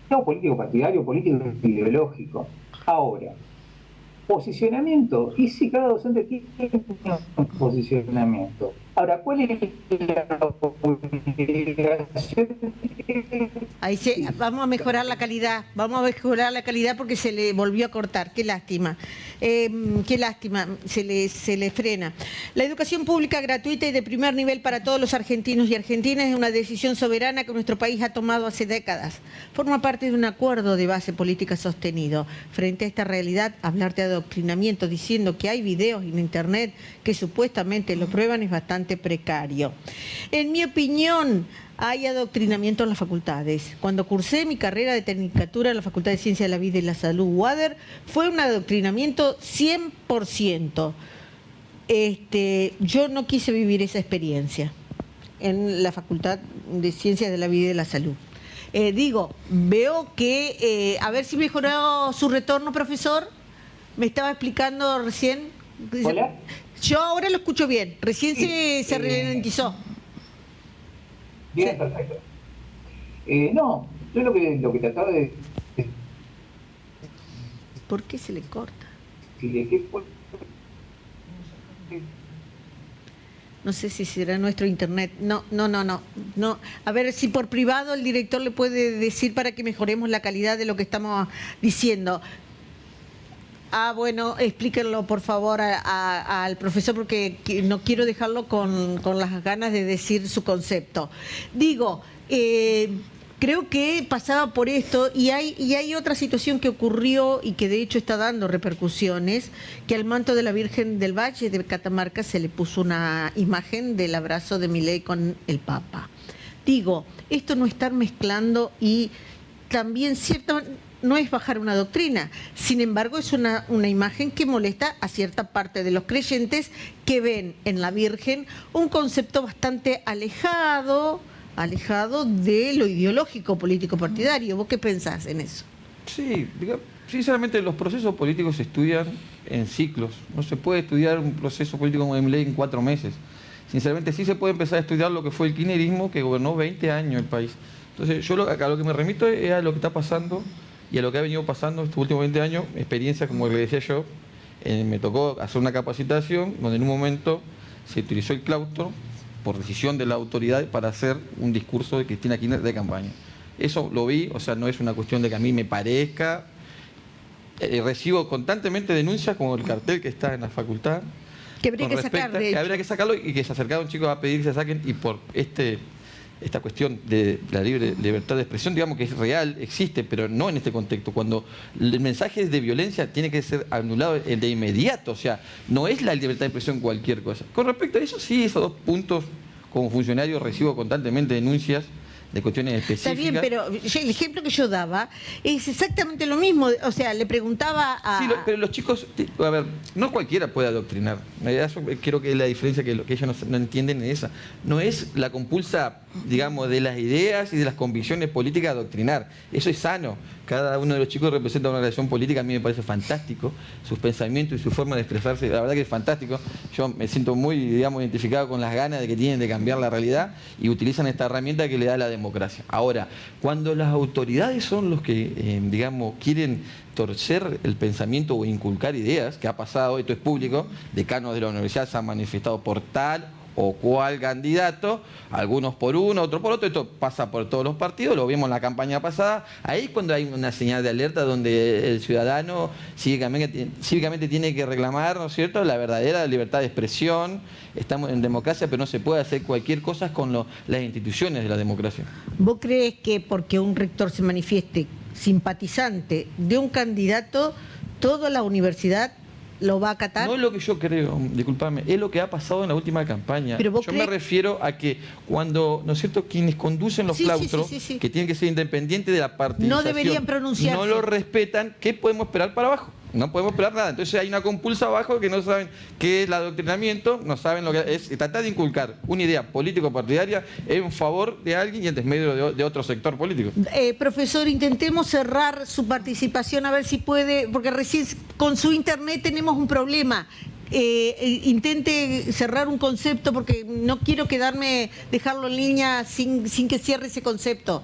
no político partidario, político ideológico. Ahora, posicionamiento. Y sí, cada docente tiene un posicionamiento. Ahora, ¿cuál es la obligación? Vamos a mejorar la calidad. Porque se le volvió a cortar. Qué lástima. Se le frena. La educación pública gratuita y de primer nivel para todos los argentinos y argentinas es una decisión soberana que nuestro país ha tomado hace décadas. Forma parte de un acuerdo de base política sostenido. Frente a esta realidad, hablar de adoctrinamiento diciendo que hay videos en internet que supuestamente lo prueban es bastante precario. En mi opinión, hay adoctrinamiento en las facultades. Cuando cursé mi carrera de Tecnicatura en la Facultad de Ciencias de la Vida y la Salud, UADER, fue un adoctrinamiento 100%. Yo no quise vivir esa experiencia en la Facultad de Ciencias de la Vida y de la Salud. Veo que, a ver si mejoró su retorno, profesor. Me estaba explicando recién. ¿Hola? Yo ahora lo escucho bien. Recién se ralentizó. Bien, perfecto. No, yo lo que trataba de... ¿Por qué se le corta? No sé si será nuestro internet. No. A ver si por privado el director le puede decir para que mejoremos la calidad de lo que estamos diciendo. Bueno, explíquenlo por favor al profesor, porque no quiero dejarlo con las ganas de decir su concepto. Creo que pasaba por esto y hay otra situación que ocurrió y que de hecho está dando repercusiones, que al manto de la Virgen del Valle de Catamarca se le puso una imagen del abrazo de Milei con el Papa. Esto no estar mezclando y también no es bajar una doctrina, sin embargo es una imagen que molesta a cierta parte de los creyentes que ven en la Virgen un concepto bastante alejado de lo ideológico político partidario. ¿Vos qué pensás en eso? Sí, sinceramente los procesos políticos se estudian en ciclos. No se puede estudiar un proceso político como el Milei en 4 meses. Sinceramente sí se puede empezar a estudiar lo que fue el kirchnerismo, que gobernó 20 años el país. Entonces yo a lo que me remito es a lo que está pasando y a lo que ha venido pasando estos últimos 20 años, experiencia, como le decía yo, me tocó hacer una capacitación donde en un momento se utilizó el claustro por decisión de la autoridad para hacer un discurso de Cristina Kirchner de campaña. Eso lo vi, o sea, no es una cuestión de que a mí me parezca. Recibo constantemente denuncias como el cartel que está en la facultad. Que habría que sacar, de hecho. Que habría que sacarlo y que se acercaron chicos a pedir que se saquen y por esta cuestión de la libre libertad de expresión, digamos que es real, existe, pero no en este contexto. Cuando el mensaje es de violencia, tiene que ser anulado de inmediato. O sea, no es la libertad de expresión cualquier cosa. Con respecto a eso, sí, esos 2 puntos, como funcionario recibo constantemente denuncias de cuestiones específicas. Está bien, pero el ejemplo que yo daba es exactamente lo mismo. O sea, le preguntaba a... Sí, pero los chicos, a ver, no cualquiera puede adoctrinar. Eso creo que es la diferencia que ellos no entienden es esa. No es la compulsa, digamos, de las ideas y de las convicciones políticas adoctrinar. Eso es sano. Cada uno de los chicos representa una relación política, a mí me parece fantástico. Sus pensamientos y su forma de expresarse, la verdad que es fantástico. Yo me siento muy, digamos, identificado con las ganas de que tienen de cambiar la realidad y utilizan esta herramienta que le da la democracia. Ahora, cuando las autoridades son los que, digamos, quieren torcer el pensamiento o inculcar ideas, que ha pasado, esto es público, decanos de la universidad se han manifestado por tal o cual candidato, algunos por uno, otros por otro, esto pasa por todos los partidos, lo vimos en la campaña pasada, ahí es cuando hay una señal de alerta donde el ciudadano cívicamente tiene que reclamar, ¿no es cierto?, la verdadera libertad de expresión. Estamos en democracia, pero no se puede hacer cualquier cosa con las instituciones de la democracia. ¿Vos crees que porque un rector se manifieste simpatizante de un candidato, toda la universidad lo va a acatar? No es lo que yo creo, discúlpame, es lo que ha pasado en la última campaña. Yo me refiero a que cuando, ¿no es cierto?, quienes conducen los claustros, que tienen que ser independientes de la partidización, no deberían pronunciarse, no lo respetan, ¿qué podemos esperar para abajo? No podemos esperar nada. Entonces hay una compulsa abajo que no saben qué es el adoctrinamiento, no saben lo que es tratar de inculcar una idea político-partidaria en favor de alguien y en desmedro de otro sector político. Profesor, intentemos cerrar su participación a ver si puede, porque recién con su internet tenemos un problema. Intente cerrar un concepto porque no quiero dejarlo en línea sin que cierre ese concepto.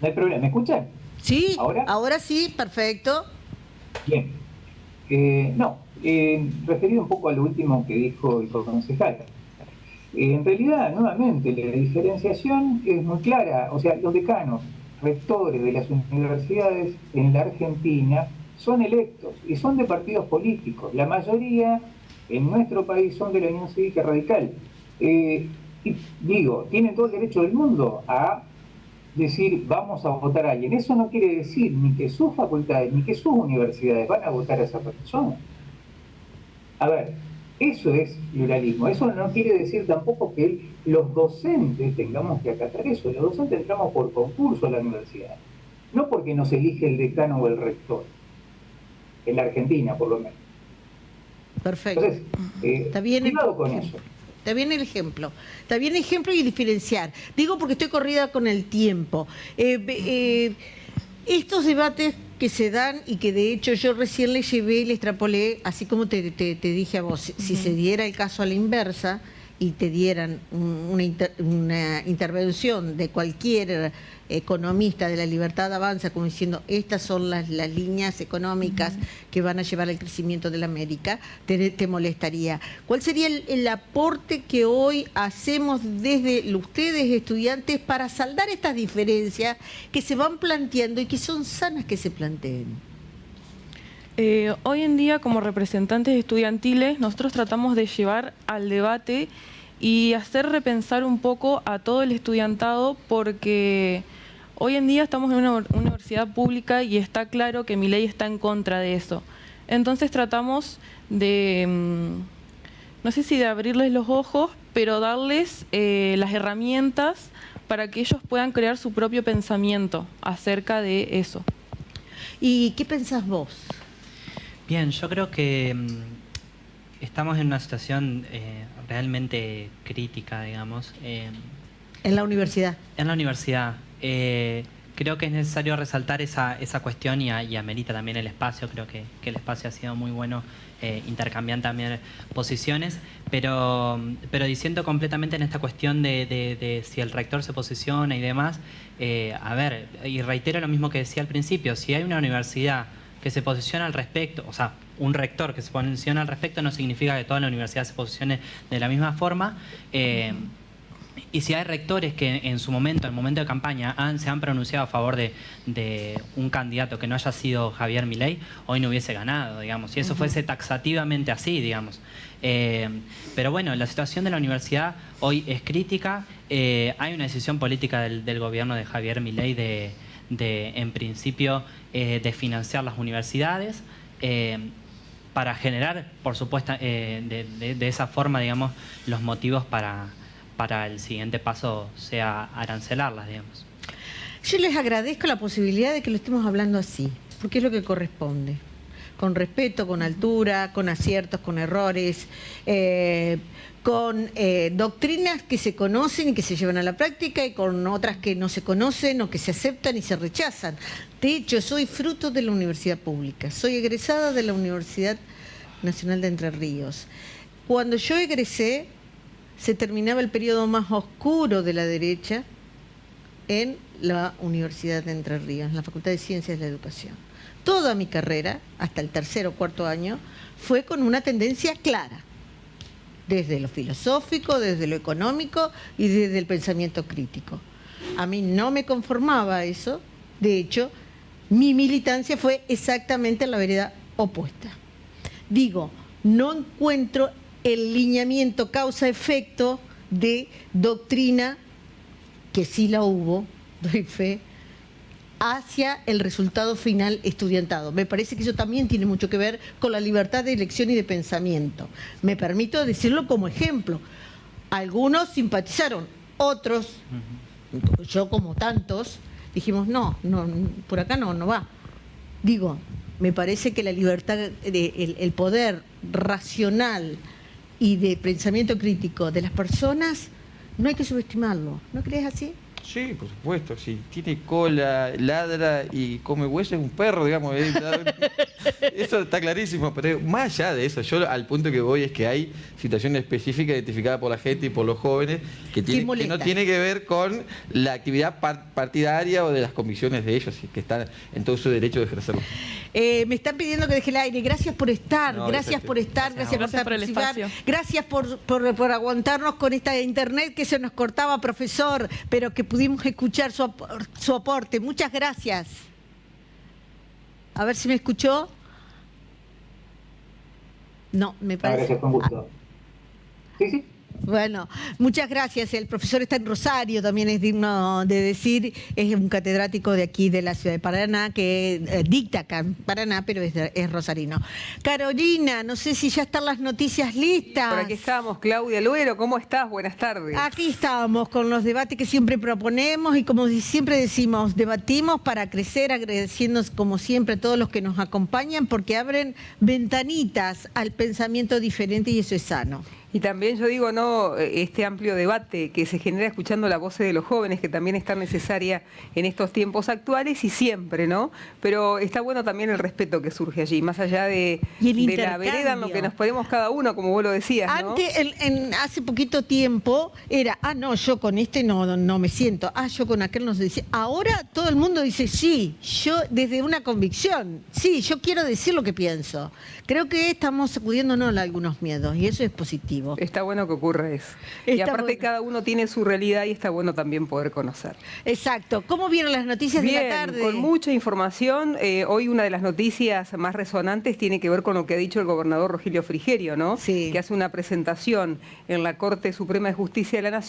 No hay problema, ¿me escuchan? Sí, ahora sí, perfecto. Bien. Referido un poco a lo último que dijo el concejal. En realidad, nuevamente, la diferenciación es muy clara. O sea, los decanos, rectores de las universidades en la Argentina son electos y son de partidos políticos. La mayoría en nuestro país son de la Unión Cívica Radical. Y tienen todo el derecho del mundo a decir vamos a votar a alguien. Eso no quiere decir ni que sus facultades ni que sus universidades van a votar a esa persona. A ver, Eso es pluralismo. Eso no quiere decir tampoco que los docentes tengamos que acatar eso. Los docentes entramos por concurso a la universidad, no porque nos elige el decano o el rector, en la Argentina por lo menos. Perfecto. Entonces, Está bien cuidado con eso. Está bien el ejemplo. Está bien el ejemplo y diferenciar. Digo porque estoy corrida con el tiempo. Estos debates que se dan y que de hecho yo recién le llevé y le extrapolé, así como te dije a vos, si se diera el caso a la inversa y te dieran una intervención de cualquier economista de la Libertad Avanza, como diciendo, estas son las líneas económicas que van a llevar al crecimiento de la América, te molestaría. ¿Cuál sería el aporte que hoy hacemos desde ustedes, estudiantes, para saldar estas diferencias que se van planteando y que son sanas que se planteen? Hoy en día, como representantes estudiantiles, nosotros tratamos de llevar al debate y hacer repensar un poco a todo el estudiantado, porque hoy en día estamos en una universidad pública y está claro que Milei está en contra de eso. Entonces tratamos de, no sé si de abrirles los ojos, pero darles las herramientas para que ellos puedan crear su propio pensamiento acerca de eso. ¿Y qué pensás vos? Bien, yo creo que estamos en una situación realmente crítica, digamos. En la universidad. En la universidad. Creo que es necesario resaltar esa cuestión y amerita también el espacio. Creo que el espacio ha sido muy bueno, intercambian también posiciones, pero diciendo completamente en esta cuestión de si el rector se posiciona y demás, a ver, y reitero lo mismo que decía al principio, si hay una universidad que se posiciona al respecto, o sea, un rector que se posiciona al respecto no significa que toda la universidad se posicione de la misma forma. Y si hay rectores que en su momento, en el momento de campaña, se han pronunciado a favor de un candidato que no haya sido Javier Milei, hoy no hubiese ganado, digamos. Si eso fuese taxativamente así, digamos. Pero bueno, la situación de la universidad hoy es crítica. Hay una decisión política del gobierno de Javier Milei de en principio, de financiar las universidades, para generar, por supuesto, de esa forma, digamos, los motivos para el siguiente paso sea arancelarlas, digamos. Yo les agradezco la posibilidad de que lo estemos hablando así, porque es lo que corresponde. Con respeto, con altura, con aciertos, con errores, con doctrinas que se conocen y que se llevan a la práctica y con otras que no se conocen o que se aceptan y se rechazan. De hecho, soy fruto de la universidad pública, soy egresada de la Universidad Nacional de Entre Ríos. Cuando yo egresé, se terminaba el periodo más oscuro de la derecha en la Universidad de Entre Ríos, en la Facultad de Ciencias de la Educación. Toda mi carrera, hasta el tercer o cuarto año, fue con una tendencia clara, desde lo filosófico, desde lo económico y desde el pensamiento crítico. A mí no me conformaba eso, de hecho, mi militancia fue exactamente en la vereda opuesta. Digo, no encuentro el lineamiento causa-efecto de doctrina, que sí la hubo, doy fe, hacia el resultado final estudiantado. Me parece que eso también tiene mucho que ver con la libertad de elección y de pensamiento. Me permito decirlo como ejemplo. Algunos simpatizaron, otros, yo como tantos, dijimos, no, por acá no va. Digo, me parece que la libertad, el poder racional y de pensamiento crítico de las personas, no hay que subestimarlo. ¿No crees así? Sí, por supuesto. Si tiene cola, ladra y come hueso, es un perro, digamos. Eso está clarísimo. Pero más allá de eso, yo al punto que voy es que hay situaciones específicas identificadas por la gente y por los jóvenes que no tiene que ver con la actividad partidaria o de las comisiones de ellos, que están en todo su derecho de ejercerlo. Me están pidiendo que deje el aire. Gracias por estar, gracias por participar. Gracias por aguantarnos con esta internet que se nos cortaba, profesor, pero que pudimos escuchar su aporte. Muchas gracias. A ver si me escuchó. No, me parece. Gracias, con gusto. Sí. Bueno, muchas gracias. El profesor está en Rosario, también es digno de decir, es un catedrático de aquí de la ciudad de Paraná, que dicta acá en Paraná, pero es rosarino. Carolina, no sé si ya están las noticias listas. Por aquí estamos, Claudia Luero, ¿cómo estás? Buenas tardes. Aquí estamos con los debates que siempre proponemos y como siempre decimos, debatimos para crecer, agradeciendo como siempre a todos los que nos acompañan porque abren ventanitas al pensamiento diferente y eso es sano. Y también yo digo, ¿no?, este amplio debate que se genera escuchando la voz de los jóvenes, que también es tan necesaria en estos tiempos actuales y siempre, ¿no? Pero está bueno también el respeto que surge allí, más allá de la vereda en lo que nos ponemos cada uno, como vos lo decías, ¿no? Antes, hace poquito tiempo, era, no, yo con este no me siento, yo con aquel no se dice. Ahora todo el mundo dice, sí, yo desde una convicción, sí, yo quiero decir lo que pienso. Creo que estamos sacudiéndonos algunos miedos y eso es positivo. Está bueno que ocurra eso. Y aparte cada uno tiene su realidad y está bueno también poder conocer. Exacto. ¿Cómo vieron las noticias de la tarde? Con mucha información. Hoy una de las noticias más resonantes tiene que ver con lo que ha dicho el gobernador Rogelio Frigerio, ¿no? Sí. Que hace una presentación en la Corte Suprema de Justicia de la Nación